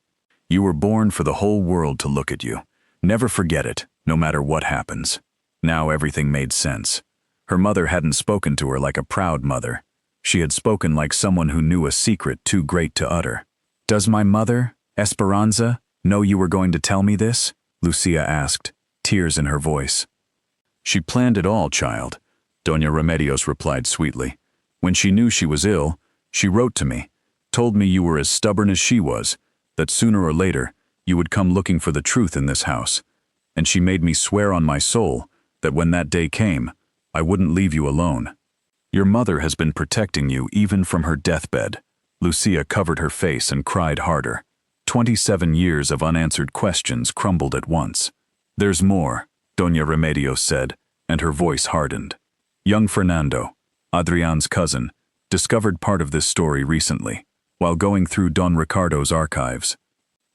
You were born for the whole world to look at you. Never forget it, no matter what happens. Now everything made sense. Her mother hadn't spoken to her like a proud mother. She had spoken like someone who knew a secret too great to utter. Does my mother, Esperanza, know you were going to tell me this? Lucia asked, tears in her voice. She planned it all, child, Doña Remedios replied sweetly. When she knew she was ill, she wrote to me, told me you were as stubborn as she was, that sooner or later you would come looking for the truth in this house. And she made me swear on my soul that when that day came, I wouldn't leave you alone. Your mother has been protecting you even from her deathbed. Lucia covered her face and cried harder. 27 years of unanswered questions crumbled at once. There's more. Doña Remedios said, and her voice hardened. Young Fernando, Adrian's cousin, discovered part of this story recently, while going through Don Ricardo's archives.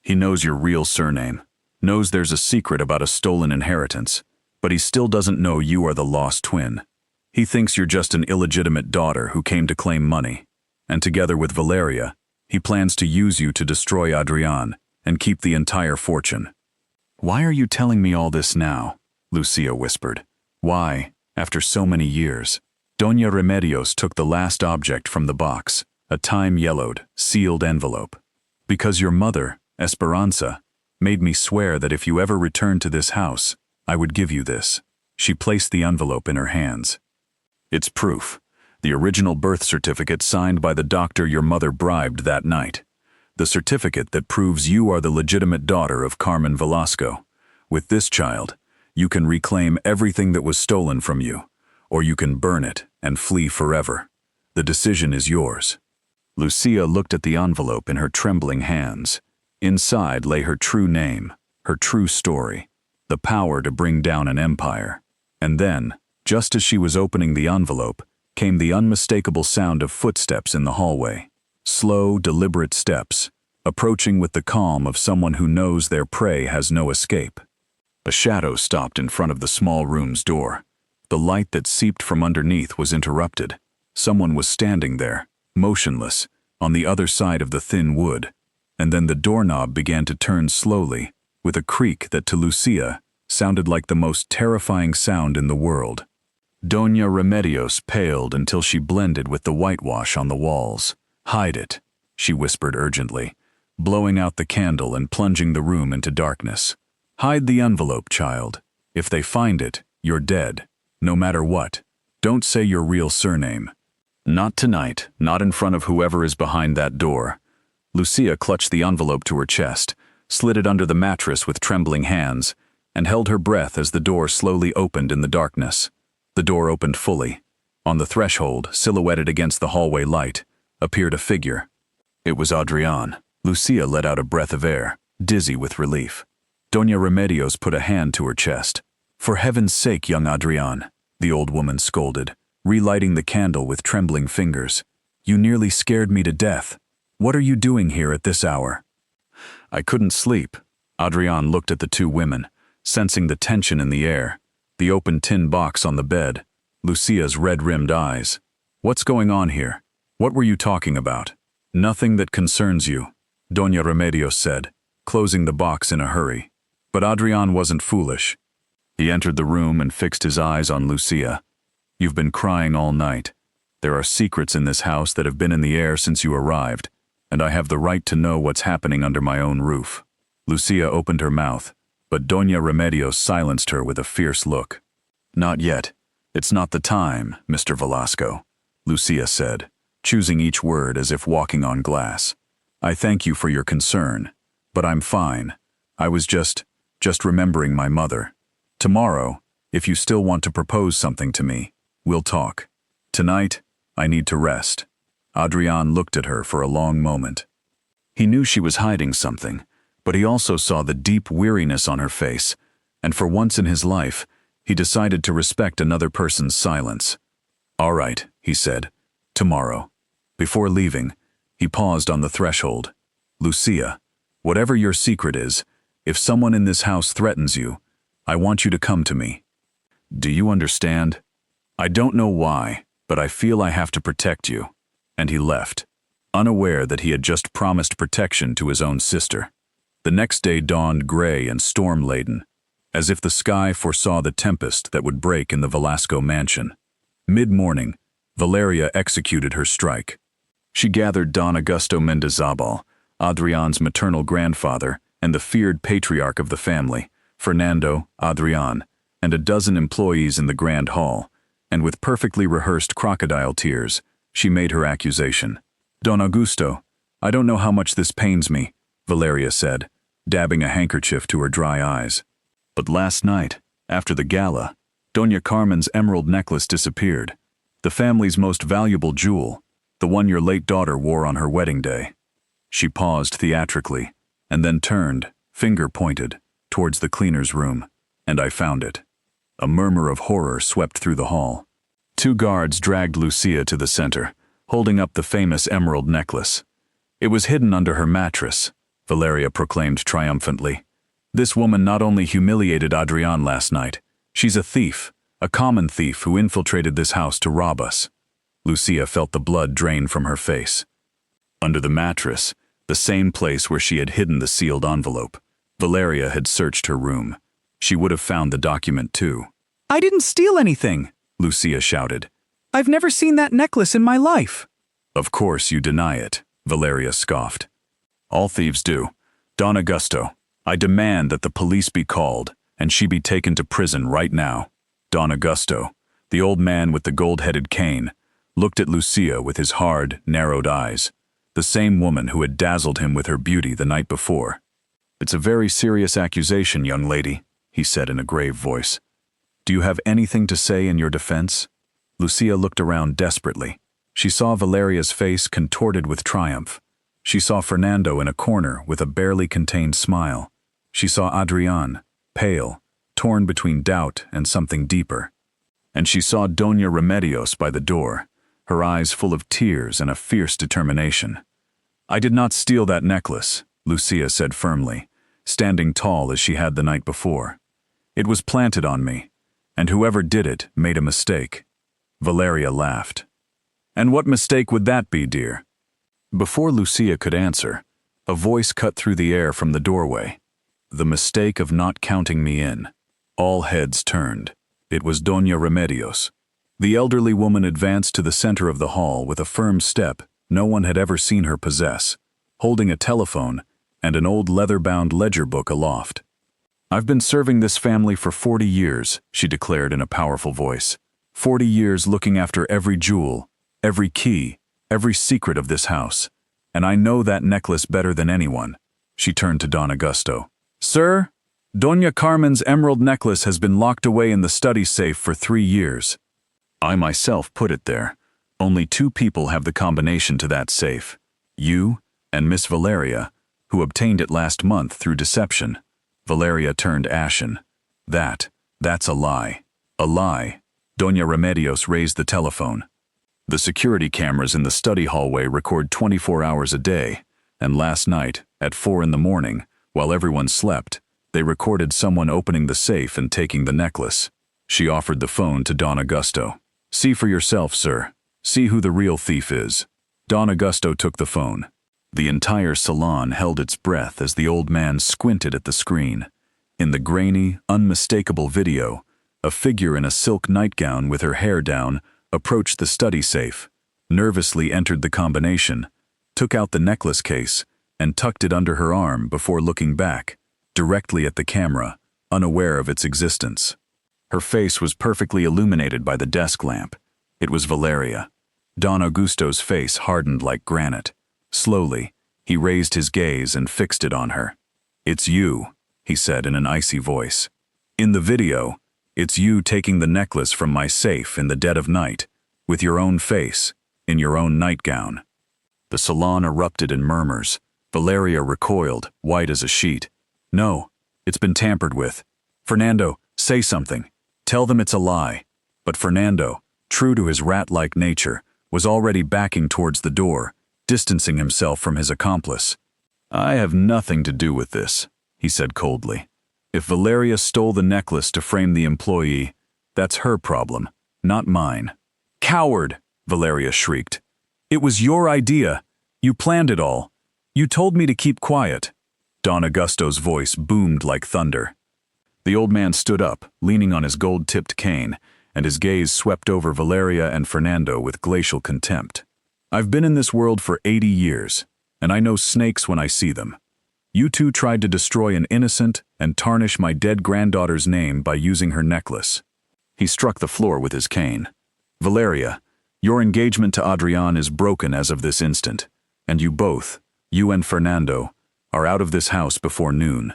He knows your real surname, knows there's a secret about a stolen inheritance, but he still doesn't know you are the lost twin. He thinks you're just an illegitimate daughter who came to claim money, and together with Valeria, he plans to use you to destroy Adrian and keep the entire fortune. Why are you telling me all this now? Lucia whispered. Why, after so many years? Doña Remedios took the last object from the box, a time-yellowed, sealed envelope. Because your mother, Esperanza, made me swear that if you ever returned to this house, I would give you this. She placed the envelope in her hands. It's proof. The original birth certificate signed by the doctor your mother bribed that night. The certificate that proves you are the legitimate daughter of Carmen Velasco. With this child, you can reclaim everything that was stolen from you, or you can burn it and flee forever. The decision is yours. Lucia looked at the envelope in her trembling hands. Inside lay her true name, her true story, the power to bring down an empire. And then, just as she was opening the envelope, came the unmistakable sound of footsteps in the hallway. Slow, deliberate steps, approaching with the calm of someone who knows their prey has no escape. A shadow stopped in front of the small room's door. The light that seeped from underneath was interrupted. Someone was standing there, motionless, on the other side of the thin wood. And then the doorknob began to turn slowly, with a creak that to Lucia sounded like the most terrifying sound in the world. Doña Remedios paled until she blended with the whitewash on the walls. Hide it, she whispered urgently, blowing out the candle and plunging the room into darkness. Hide the envelope, child. If they find it, you're dead. No matter what. Don't say your real surname. Not tonight, not in front of whoever is behind that door. Lucia clutched the envelope to her chest, slid it under the mattress with trembling hands, and held her breath as the door slowly opened in the darkness. The door opened fully. On the threshold, silhouetted against the hallway light, appeared a figure. It was Adrian. Lucia let out a breath of air, dizzy with relief. Doña Remedios put a hand to her chest. For heaven's sake, young Adrian, the old woman scolded, relighting the candle with trembling fingers. You nearly scared me to death. What are you doing here at this hour? I couldn't sleep. Adrian looked at the two women, sensing the tension in the air, the open tin box on the bed, Lucia's red-rimmed eyes. What's going on here? What were you talking about? Nothing that concerns you, Doña Remedios said, closing the box in a hurry. But Adrian wasn't foolish. He entered the room and fixed his eyes on Lucia. You've been crying all night. There are secrets in this house that have been in the air since you arrived, and I have the right to know what's happening under my own roof. Lucia opened her mouth, but Doña Remedios silenced her with a fierce look. Not yet. It's not the time, Mr. Velasco, Lucia said, choosing each word as if walking on glass. I thank you for your concern, but I'm fine. I was just remembering my mother. Tomorrow, if you still want to propose something to me, we'll talk. Tonight, I need to rest. Adrian looked at her for a long moment. He knew she was hiding something, but he also saw the deep weariness on her face, and for once in his life, he decided to respect another person's silence. All right, he said, tomorrow. Before leaving, he paused on the threshold. Lucia, whatever your secret is, if someone in this house threatens you, I want you to come to me. Do you understand? I don't know why, but I feel I have to protect you. And he left, unaware that he had just promised protection to his own sister. The next day dawned gray and storm-laden, as if the sky foresaw the tempest that would break in the Velasco mansion. Mid-morning, Valeria executed her strike. She gathered Don Augusto Mendizabal, Adrian's maternal grandfather and the feared patriarch of the family, Fernando, Adrian, and a dozen employees in the grand hall, and with perfectly rehearsed crocodile tears, she made her accusation. Don Augusto, I don't know how much this pains me, Valeria said, dabbing a handkerchief to her dry eyes. But last night, after the gala, Doña Carmen's emerald necklace disappeared, the family's most valuable jewel, the one your late daughter wore on her wedding day. She paused theatrically, and then turned, finger pointed, towards the cleaner's room, and I found it. A murmur of horror swept through the hall. Two guards dragged Lucia to the center, holding up the famous emerald necklace. It was hidden under her mattress, Valeria proclaimed triumphantly. This woman not only humiliated Adrian last night, she's a thief, a common thief who infiltrated this house to rob us. Lucia felt the blood drain from her face. Under the mattress, the same place where she had hidden the sealed envelope, Valeria had searched her room. She would have found the document too. I didn't steal anything, Lucia shouted. I've never seen that necklace in my life. Of course you deny it, Valeria scoffed. All thieves do. Don Augusto, I demand that the police be called and she be taken to prison right now. Don Augusto, the old man with the gold-headed cane, looked at Lucia with his hard, narrowed eyes, the same woman who had dazzled him with her beauty the night before. It's a very serious accusation, young lady, he said in a grave voice. Do you have anything to say in your defense? Lucia looked around desperately. She saw Valeria's face contorted with triumph. She saw Fernando in a corner with a barely contained smile. She saw Adrian, pale, torn between doubt and something deeper. And she saw Doña Remedios by the door, her eyes full of tears and a fierce determination. I did not steal that necklace, Lucia said firmly, standing tall as she had the night before. It was planted on me, and whoever did it made a mistake. Valeria laughed. And what mistake would that be, dear? Before Lucia could answer, a voice cut through the air from the doorway. The mistake of not counting me in. All heads turned. It was Doña Remedios. The elderly woman advanced to the center of the hall with a firm step no one had ever seen her possess, holding a telephone and an old leather-bound ledger book aloft. I've been serving this family for 40 years, she declared in a powerful voice. 40 years looking after every jewel, every key, every secret of this house. And I know that necklace better than anyone. She turned to Don Augusto. Sir, Doña Carmen's emerald necklace has been locked away in the study safe for 3 years. I myself put it there. Only 2 people have the combination to that safe. You and Miss Valeria, who obtained it last month through deception. Valeria turned ashen. That's a lie. A lie. Doña Remedios raised the telephone. The security cameras in the study hallway record 24 hours a day, and last night, at 4 in the morning, while everyone slept, they recorded someone opening the safe and taking the necklace. She offered the phone to Don Augusto. See for yourself, sir. See who the real thief is. Don Augusto took the phone. The entire salon held its breath as the old man squinted at the screen. In the grainy, unmistakable video, a figure in a silk nightgown with her hair down approached the study safe, nervously entered the combination, took out the necklace case, and tucked it under her arm before looking back, directly at the camera, unaware of its existence. Her face was perfectly illuminated by the desk lamp. It was Valeria. Don Augusto's face hardened like granite. Slowly, he raised his gaze and fixed it on her. It's you, he said in an icy voice. In the video, it's you taking the necklace from my safe in the dead of night, with your own face, in your own nightgown. The salon erupted in murmurs. Valeria recoiled, white as a sheet. No, it's been tampered with. Fernando, say something. Tell them it's a lie. But Fernando, true to his rat-like nature, was already backing towards the door, distancing himself from his accomplice. I have nothing to do with this, he said coldly. If Valeria stole the necklace to frame the employee, that's her problem, not mine. Coward, Valeria shrieked. It was your idea. You planned it all. You told me to keep quiet. Don Augusto's voice boomed like thunder. The old man stood up, leaning on his gold-tipped cane, and his gaze swept over Valeria and Fernando with glacial contempt. I've been in this world for 80 years, and I know snakes when I see them. You two tried to destroy an innocent and tarnish my dead granddaughter's name by using her necklace. He struck the floor with his cane. Valeria, your engagement to Adrian is broken as of this instant, and you both, you and Fernando, are out of this house before noon.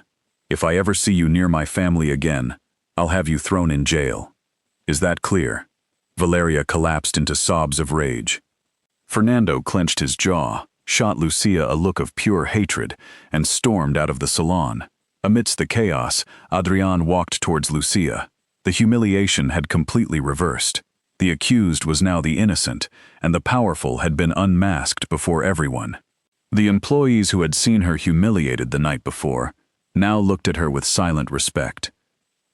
If I ever see you near my family again, I'll have you thrown in jail. Is that clear? Valeria collapsed into sobs of rage. Fernando clenched his jaw, shot Lucia a look of pure hatred, and stormed out of the salon. Amidst the chaos, Adrian walked towards Lucia. The humiliation had completely reversed. The accused was now the innocent, and the powerful had been unmasked before everyone. The employees who had seen her humiliated the night before now looked at her with silent respect.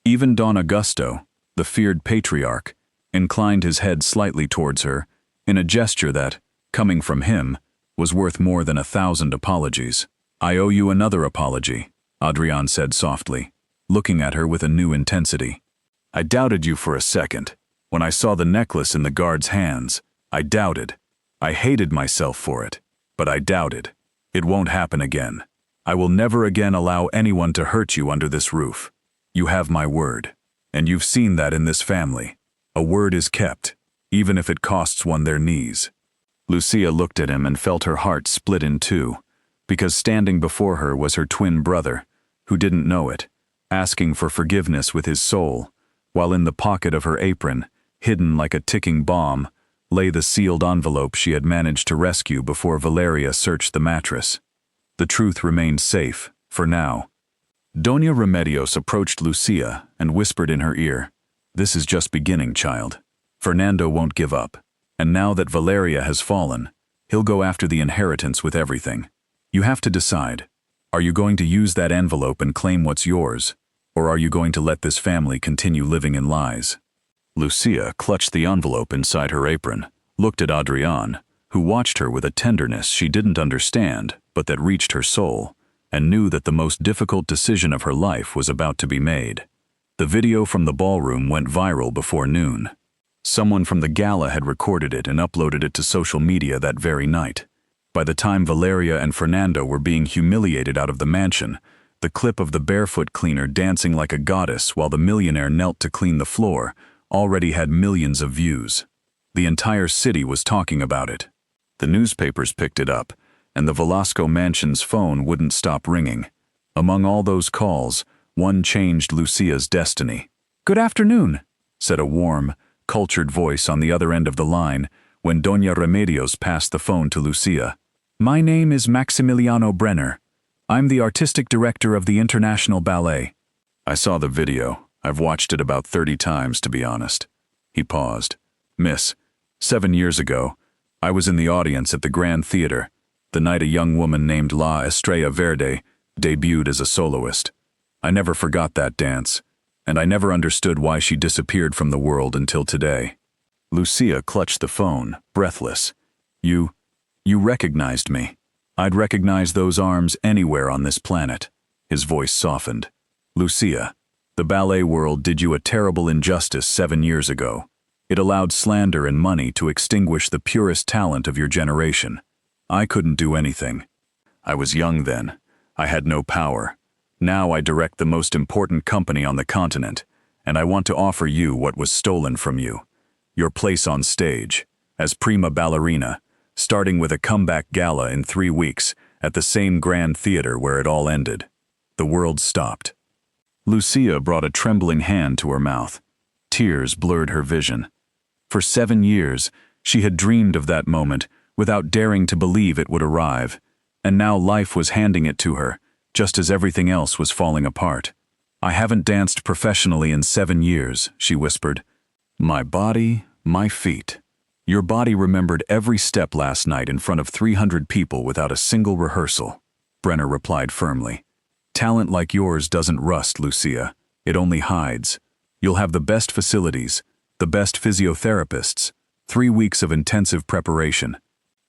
Even Don Augusto, the feared patriarch, inclined his head slightly towards her, in a gesture that, coming from him, was worth more than 1,000 apologies. "I owe you another apology," Adrian said softly, looking at her with a new intensity. "I doubted you for a second. When I saw the necklace in the guard's hands, I doubted. I hated myself for it, but I doubted. It won't happen again. I will never again allow anyone to hurt you under this roof. You have my word, and you've seen that in this family. A word is kept, even if it costs one their knees." Lucia looked at him and felt her heart split in two, because standing before her was her twin brother, who didn't know it, asking for forgiveness with his soul, while in the pocket of her apron, hidden like a ticking bomb, lay the sealed envelope she had managed to rescue before Valeria searched the mattress. The truth remained safe, for now. Doña Remedios approached Lucia and whispered in her ear, "This is just beginning, child. Fernando won't give up, and now that Valeria has fallen, he'll go after the inheritance with everything. You have to decide. Are you going to use that envelope and claim what's yours, or are you going to let this family continue living in lies?" Lucia clutched the envelope inside her apron, looked at Adrian, who watched her with a tenderness she didn't understand, but that reached her soul, and knew that the most difficult decision of her life was about to be made. The video from the ballroom went viral before noon. Someone from the gala had recorded it and uploaded it to social media that very night. By the time Valeria and Fernando were being humiliated out of the mansion, the clip of the barefoot cleaner dancing like a goddess while the millionaire knelt to clean the floor already had millions of views. The entire city was talking about it. The newspapers picked it up, and the Velasco mansion's phone wouldn't stop ringing. Among all those calls, one changed Lucia's destiny. "Good afternoon," said a warm, cultured voice on the other end of the line when Doña Remedios passed the phone to Lucia. "My name is Maximiliano Brenner. I'm the artistic director of the International Ballet." "I saw the video. I've watched it about 30 times, to be honest." He paused. "Miss, 7 years ago, I was in the audience at the Grand Theater, the night a young woman named La Estrella Verde debuted as a soloist. I never forgot that dance, and I never understood why she disappeared from the world until today." Lucia clutched the phone, breathless. You recognized me. I'd recognize those arms anywhere on this planet." His voice softened. "Lucia, the ballet world did you a terrible injustice 7 years ago. It allowed slander and money to extinguish the purest talent of your generation. I couldn't do anything. I was young then. I had no power. Now I direct the most important company on the continent, and I want to offer you what was stolen from you. Your place on stage, as prima ballerina, starting with a comeback gala in 3 weeks at the same Grand Theater where it all ended." The world stopped. Lucia brought a trembling hand to her mouth. Tears blurred her vision. For 7 years, she had dreamed of that moment without daring to believe it would arrive, and now life was handing it to her, just as everything else was falling apart. "I haven't danced professionally in 7 years," she whispered. "My body, my feet. Your body remembered every step last night in front of 300 people without a single rehearsal," Brenner replied firmly. "Talent like yours doesn't rust, Lucia. It only hides. You'll have the best facilities, the best physiotherapists, 3 weeks of intensive preparation.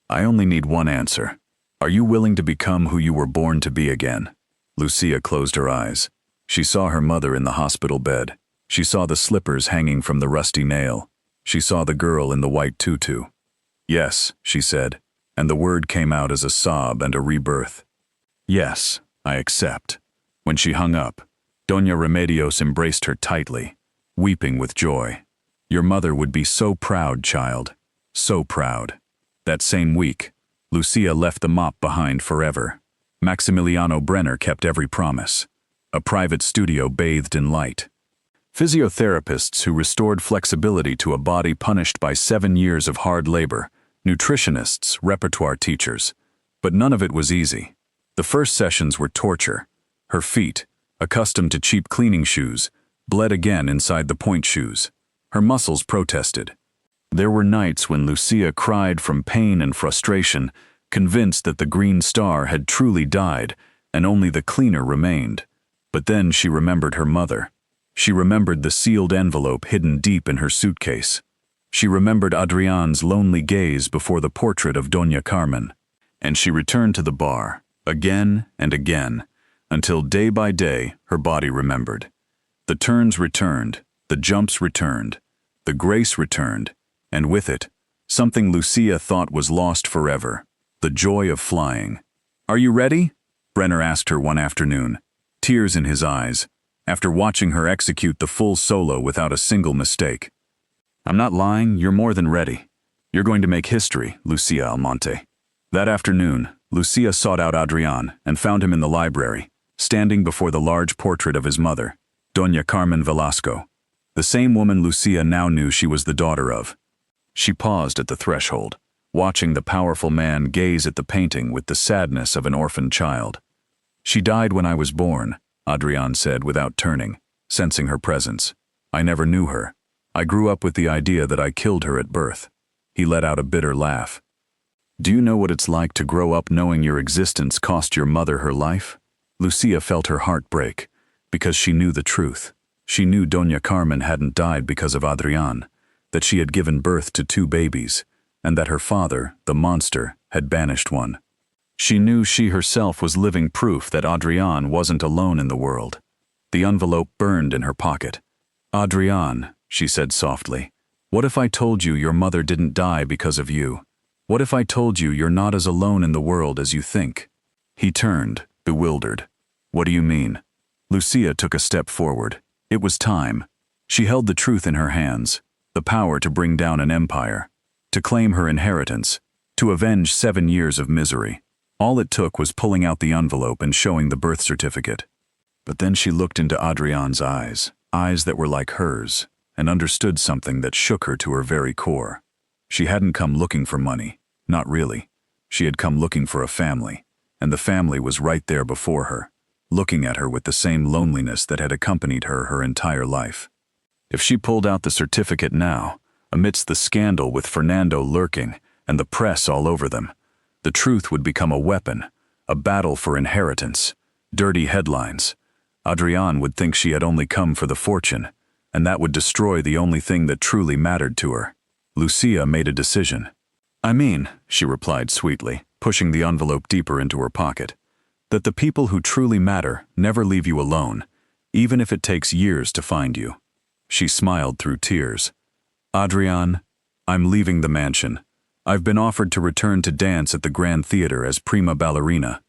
I only need one answer. Are you willing to become who you were born to be again?" Lucia closed her eyes. She saw her mother in the hospital bed. She saw the slippers hanging from the rusty nail. She saw the girl in the white tutu. "Yes," she said, and the word came out as a sob and a rebirth. "Yes, I accept." When she hung up, Doña Remedios embraced her tightly, weeping with joy. "Your mother would be so proud, child. So proud." That same week, Lucia left the mop behind forever. Maximiliano Brenner kept every promise. A private studio bathed in light. Physiotherapists who restored flexibility to a body punished by 7 years of hard labor. Nutritionists, repertoire teachers. But none of it was easy. The first sessions were torture. Her feet, accustomed to cheap cleaning shoes, bled again inside the point shoes. Her muscles protested. There were nights when Lucia cried from pain and frustration, convinced that the green star had truly died and only the cleaner remained. But then she remembered her mother. She remembered the sealed envelope hidden deep in her suitcase. She remembered Adrian's lonely gaze before the portrait of Doña Carmen. And she returned to the bar, again and again, until day by day her body remembered. The turns returned, the jumps returned, the grace returned, and with it, something Lucia thought was lost forever, the joy of flying. "Are you ready?" Brenner asked her one afternoon, tears in his eyes, after watching her execute the full solo without a single mistake. "I'm not lying, you're more than ready. You're going to make history, Lucia Almonte." That afternoon, Lucia sought out Adrian and found him in the library, standing before the large portrait of his mother, Doña Carmen Velasco, the same woman Lucia now knew she was the daughter of. She paused at the threshold, watching the powerful man gaze at the painting with the sadness of an orphaned child. "She died when I was born," Adrian said without turning, sensing her presence. "I never knew her. I grew up with the idea that I killed her at birth." He let out a bitter laugh. "Do you know what it's like to grow up knowing your existence cost your mother her life?" Lucia felt her heart break, because she knew the truth. She knew Doña Carmen hadn't died because of Adrian, that she had given birth to 2 babies, and that her father, the monster, had banished one. She knew she herself was living proof that Adrian wasn't alone in the world. The envelope burned in her pocket. "Adrian," she said softly, "what if I told you your mother didn't die because of you? What if I told you you're not as alone in the world as you think?" He turned, bewildered. "What do you mean?" Lucia took a step forward. It was time. She held the truth in her hands, the power to bring down an empire, to claim her inheritance, to avenge 7 years of misery. All it took was pulling out the envelope and showing the birth certificate. But then she looked into Adrian's eyes, eyes that were like hers, and understood something that shook her to her very core. She hadn't come looking for money, not really. She had come looking for a family, and the family was right there before her, looking at her with the same loneliness that had accompanied her entire life. If she pulled out the certificate now, amidst the scandal with Fernando lurking and the press all over them, the truth would become a weapon, a battle for inheritance, dirty headlines. Adrian would think she had only come for the fortune, and that would destroy the only thing that truly mattered to her. Lucia made a decision. "I mean," she replied sweetly, pushing the envelope deeper into her pocket, "that the people who truly matter never leave you alone, even if it takes years to find you." She smiled through tears. "Adrian, I'm leaving the mansion. I've been offered to return to dance at the Grand Theater as prima ballerina."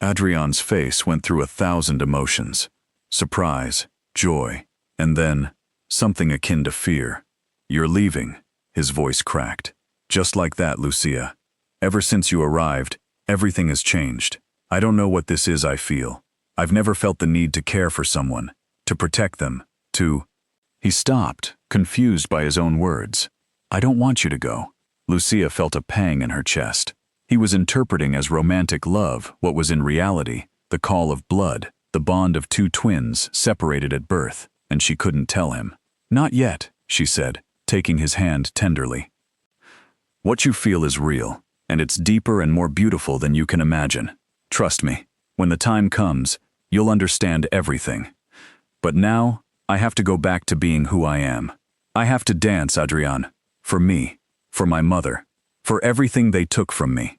Adrian's face went through 1,000 emotions. Surprise, joy, and then something akin to fear. "You're leaving," his voice cracked. "Just like that, Lucia. Ever since you arrived, everything has changed. I don't know what this is I feel. I've never felt the need to care for someone, to protect them, to—" He stopped, confused by his own words. "I don't want you to go." Lucia felt a pang in her chest. He was interpreting as romantic love what was in reality the call of blood, the bond of 2 twins separated at birth, and she couldn't tell him. "Not yet," she said, taking his hand tenderly. "What you feel is real, and it's deeper and more beautiful than you can imagine. Trust me, when the time comes, you'll understand everything. But now, I have to go back to being who I am. I have to dance, Adrian. For me, for my mother, for everything they took from me."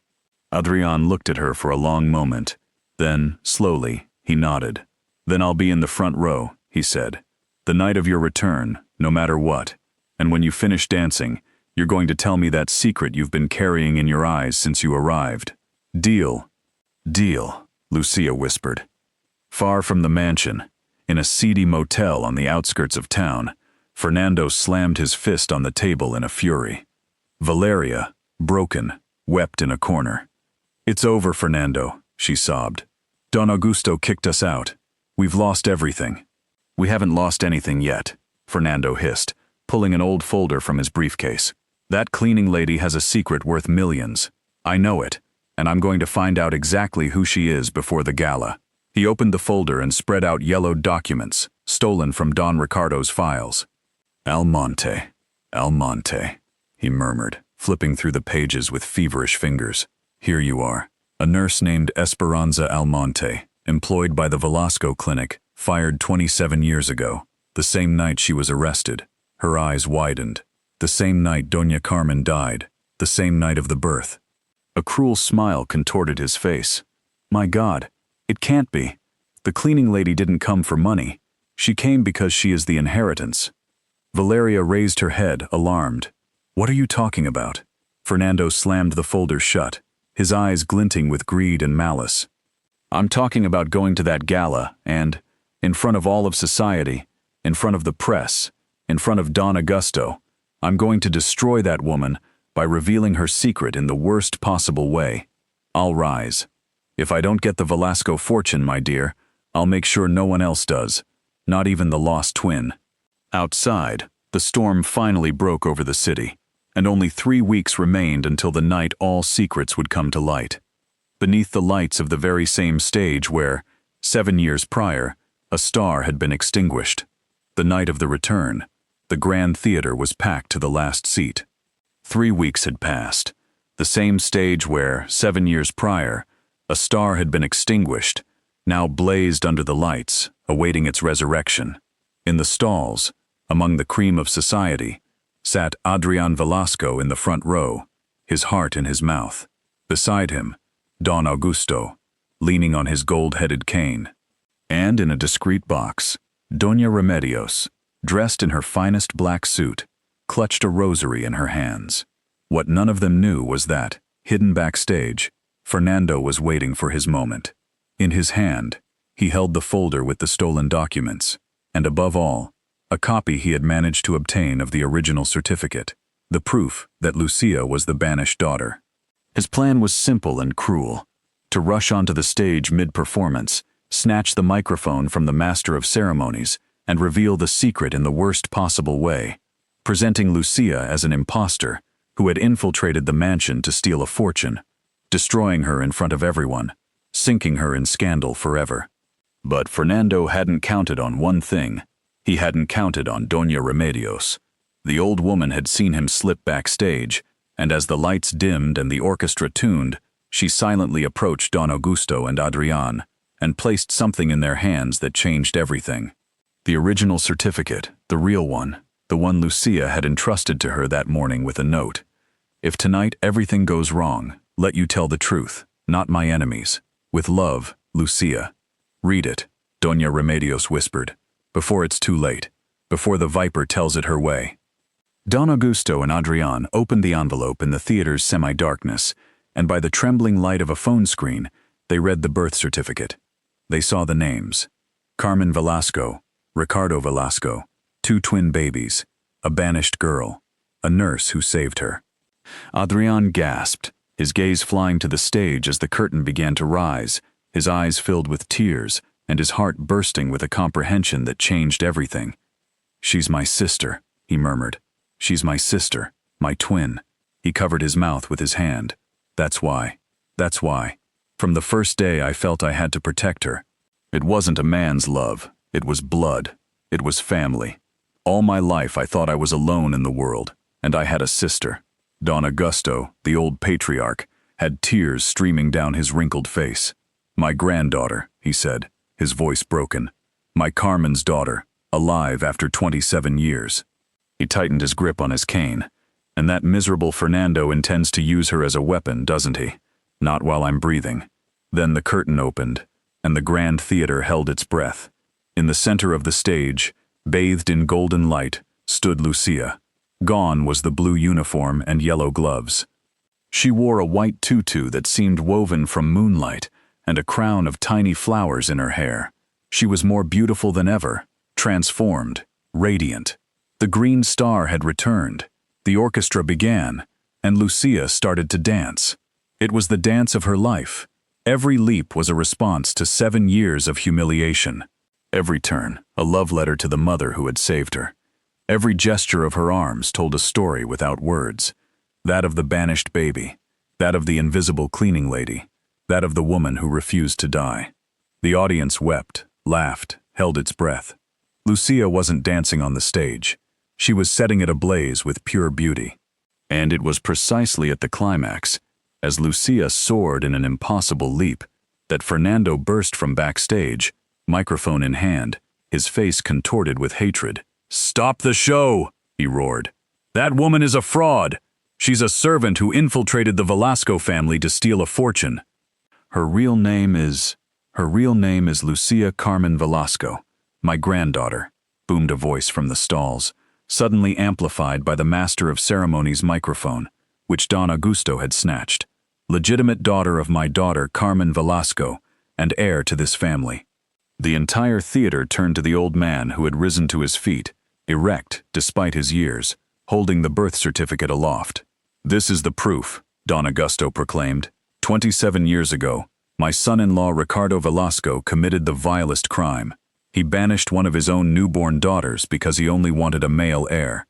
Adrian looked at her for a long moment. Then, slowly, he nodded. "Then I'll be in the front row," he said. "The night of your return, no matter what. And when you finish dancing, you're going to tell me that secret you've been carrying in your eyes since you arrived. Deal?" "Deal," Lucia whispered. Far from the mansion, in a seedy motel on the outskirts of town, Fernando slammed his fist on the table in a fury. Valeria, broken, wept in a corner. "It's over, Fernando," she sobbed. "Don Augusto kicked us out. We've lost everything." "We haven't lost anything yet," Fernando hissed, pulling an old folder from his briefcase. "That cleaning lady has a secret worth millions. I know it, and I'm going to find out exactly who she is before the gala." He opened the folder and spread out yellowed documents, stolen from Don Ricardo's files. Almonte, Almonte, he murmured, flipping through the pages with feverish fingers. Here you are. A nurse named Esperanza Almonte, employed by the Velasco Clinic, fired 27 years ago, the same night she was arrested. Her eyes widened. The same night Doña Carmen died, the same night of the birth. A cruel smile contorted his face. My God, it can't be. The cleaning lady didn't come for money. She came because she is the inheritance. Valeria raised her head, alarmed. What are you talking about? Fernando slammed the folder shut, his eyes glinting with greed and malice. I'm talking about going to that gala and, in front of all of society, in front of the press, in front of Don Augusto, I'm going to destroy that woman by revealing her secret in the worst possible way. I'll rise. If I don't get the Velasco fortune, my dear, I'll make sure no one else does, not even the lost twin. Outside, the storm finally broke over the city, and only 3 weeks remained until the night all secrets would come to light. Beneath the lights of the very same stage where, 7 years prior, a star had been extinguished. The night of the return, the Grand Theater was packed to the last seat. 3 weeks had passed. The same stage where, 7 years prior, a star had been extinguished, now blazed under the lights, awaiting its resurrection. In the stalls, among the cream of society, sat Adrian Velasco in the front row, his heart in his mouth. Beside him, Don Augusto, leaning on his gold-headed cane. And in a discreet box, Doña Remedios, dressed in her finest black suit, clutched a rosary in her hands. What none of them knew was that, hidden backstage, Fernando was waiting for his moment. In his hand, he held the folder with the stolen documents, and above all, a copy he had managed to obtain of the original certificate, the proof that Lucia was the banished daughter. His plan was simple and cruel: to rush onto the stage mid-performance, snatch the microphone from the master of ceremonies, and reveal the secret in the worst possible way, presenting Lucia as an impostor who had infiltrated the mansion to steal a fortune, destroying her in front of everyone, sinking her in scandal forever. But Fernando hadn't counted on one thing. He hadn't counted on Doña Remedios. The old woman had seen him slip backstage, and as the lights dimmed and the orchestra tuned, she silently approached Don Augusto and Adrian, and placed something in their hands that changed everything. The original certificate, the real one, the one Lucia had entrusted to her that morning with a note. If tonight everything goes wrong, let you tell the truth, not my enemies. With love, Lucia. Read it, Doña Remedios whispered, before it's too late, before the viper tells it her way. Don Augusto and Adrian opened the envelope in the theater's semi-darkness, and by the trembling light of a phone screen, they read the birth certificate. They saw the names: Carmen Velasco, Ricardo Velasco, 2 twin babies, a banished girl, a nurse who saved her. Adrian gasped, his gaze flying to the stage as the curtain began to rise, his eyes filled with tears, and his heart bursting with a comprehension that changed everything. She's my sister, he murmured. She's my sister, my twin. He covered his mouth with his hand. That's why. That's why. From the first day I felt I had to protect her. It wasn't a man's love. It was blood. It was family. All my life I thought I was alone in the world, and I had a sister. Don Augusto, the old patriarch, had tears streaming down his wrinkled face. My granddaughter, he said, his voice broken. My Carmen's daughter, alive after 27 years. He tightened his grip on his cane. And that miserable Fernando intends to use her as a weapon, doesn't he? Not while I'm breathing. Then the curtain opened, and the Grand Theater held its breath. In the center of the stage, bathed in golden light, stood Lucia. Gone was the blue uniform and yellow gloves. She wore a white tutu that seemed woven from moonlight, and a crown of tiny flowers in her hair. She was more beautiful than ever, transformed, radiant. The green star had returned. The orchestra began, and Lucia started to dance. It was the dance of her life. Every leap was a response to 7 years of humiliation. Every turn, a love letter to the mother who had saved her. Every gesture of her arms told a story without words. That of the banished baby, that of the invisible cleaning lady, that of the woman who refused to die. The audience wept, laughed, held its breath. Lucia wasn't dancing on the stage. She was setting it ablaze with pure beauty. And it was precisely at the climax, as Lucia soared in an impossible leap, that Fernando burst from backstage, microphone in hand, his face contorted with hatred. "Stop the show!" he roared. "That woman is a fraud! She's a servant who infiltrated the Velasco family to steal a fortune. Her real name is Lucia Carmen Velasco, my granddaughter," boomed a voice from the stalls, suddenly amplified by the master of ceremonies microphone, which Don Augusto had snatched. "Legitimate daughter of my daughter Carmen Velasco, and heir to this family." The entire theater turned to the old man who had risen to his feet, erect despite his years, holding the birth certificate aloft. "This is the proof," Don Augusto proclaimed. 27 years ago, my son-in-law Ricardo Velasco committed the vilest crime. He banished one of his own newborn daughters because he only wanted a male heir.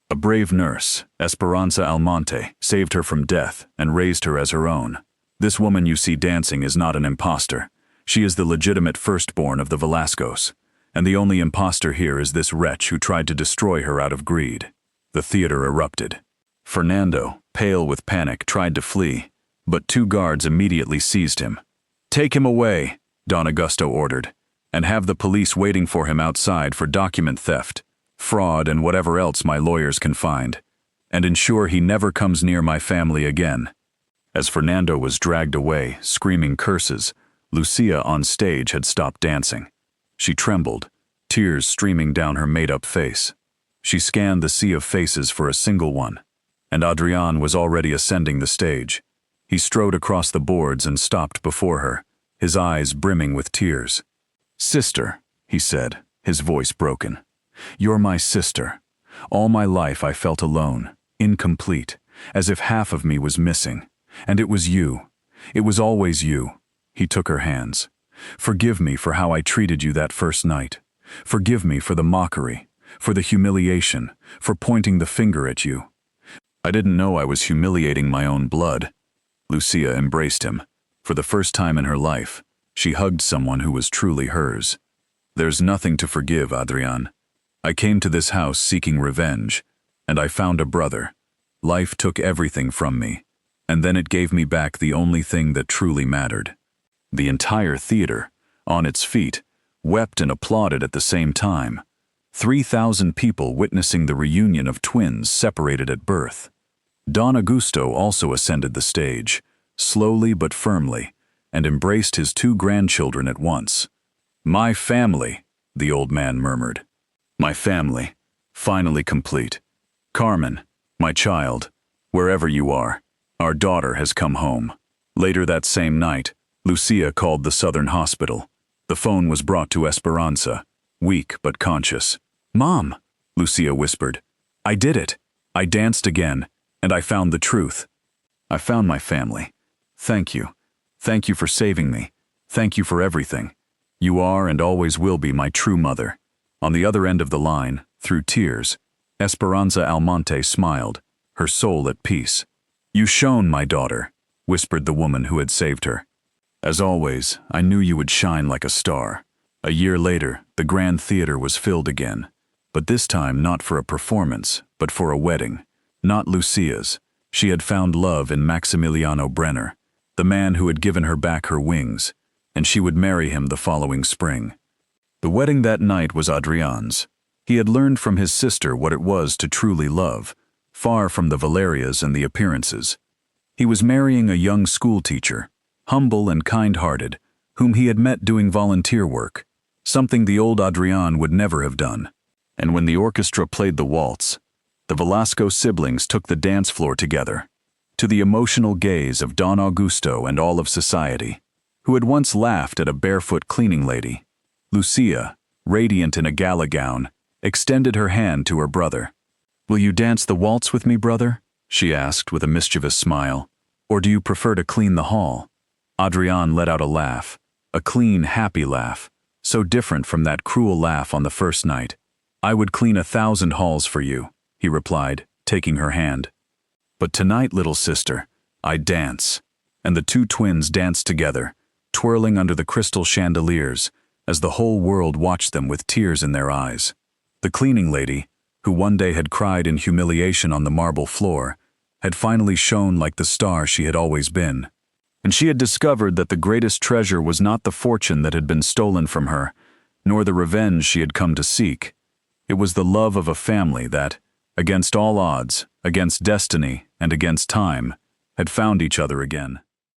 A brave nurse, Esperanza Almonte, saved her from death and raised her as her own. This woman you see dancing is not an imposter. She is the legitimate firstborn of the Velascos, and the only imposter here is this wretch who tried to destroy her out of greed. The theater erupted. Fernando, pale with panic, tried to flee, but 2 guards immediately seized him. "Take him away," Don Augusto ordered, "and have the police waiting for him outside for document theft, fraud, and whatever else my lawyers can find, and ensure he never comes near my family again." As Fernando was dragged away, screaming curses, Lucia on stage had stopped dancing. She trembled, tears streaming down her made-up face. She scanned the sea of faces for a single one, and Adrián was already ascending the stage. He strode across the boards and stopped before her, his eyes brimming with tears. "Sister," he said, his voice broken. "You're my sister. All my life I felt alone, incomplete, as if half of me was missing. And it was you. It was always you." He took her hands. "Forgive me for how I treated you that first night. Forgive me for the mockery, for the humiliation, for pointing the finger at you. I didn't know I was humiliating my own blood." Lucia embraced him. For the first time in her life, she hugged someone who was truly hers. "There's nothing to forgive, Adrián. I came to this house seeking revenge, and I found a brother. Life took everything from me, and then it gave me back the only thing that truly mattered." The entire theater, on its feet, wept and applauded at the same time. 3,000 people witnessing the reunion of twins separated at birth. Don Augusto also ascended the stage, slowly but firmly, and embraced his 2 grandchildren at once. "My family," the old man murmured. "My family, finally complete. Carmen, my child, wherever you are, our daughter has come home." Later that same night, Lucia called the Southern Hospital. The phone was brought to Esperanza, weak but conscious. "Mom," Lucia whispered, "I did it. I danced again, and I found the truth. I found my family. Thank you. Thank you for saving me. Thank you for everything. You are and always will be my true mother." On the other end of the line, through tears, Esperanza Almonte smiled, her soul at peace. "You shone, my daughter," whispered the woman who had saved her. "As always, I knew you would shine like a star." A year later, the Grand Theater was filled again, but this time not for a performance, but for a wedding. Not Lucia's. She had found love in Maximiliano Brenner, the man who had given her back her wings, and she would marry him the following spring. The wedding that night was Adrián's. He had learned from his sister what it was to truly love, far from the Valerias and the appearances. He was marrying a young schoolteacher, humble and kind-hearted, whom he had met doing volunteer work, something the old Adrián would never have done. And when the orchestra played the waltz, the Velasco siblings took the dance floor together, to the emotional gaze of Don Augusto and all of society, who had once laughed at a barefoot cleaning lady. Lucia, radiant in a gala gown, extended her hand to her brother. "Will you dance the waltz with me, brother?" she asked with a mischievous smile. "Or do you prefer to clean the hall?" Adrián let out a laugh, a clean, happy laugh, so different from that cruel laugh on the first night. "I would clean 1,000 halls for you," he replied, taking her hand. "But tonight, little sister, I dance." And the 2 twins danced together, twirling under the crystal chandeliers, as the whole world watched them with tears in their eyes. The cleaning lady, who one day had cried in humiliation on the marble floor, had finally shone like the star she had always been. And she had discovered that the greatest treasure was not the fortune that had been stolen from her, nor the revenge she had come to seek. It was the love of a family that, against all odds, against destiny, and against time, had found each other again.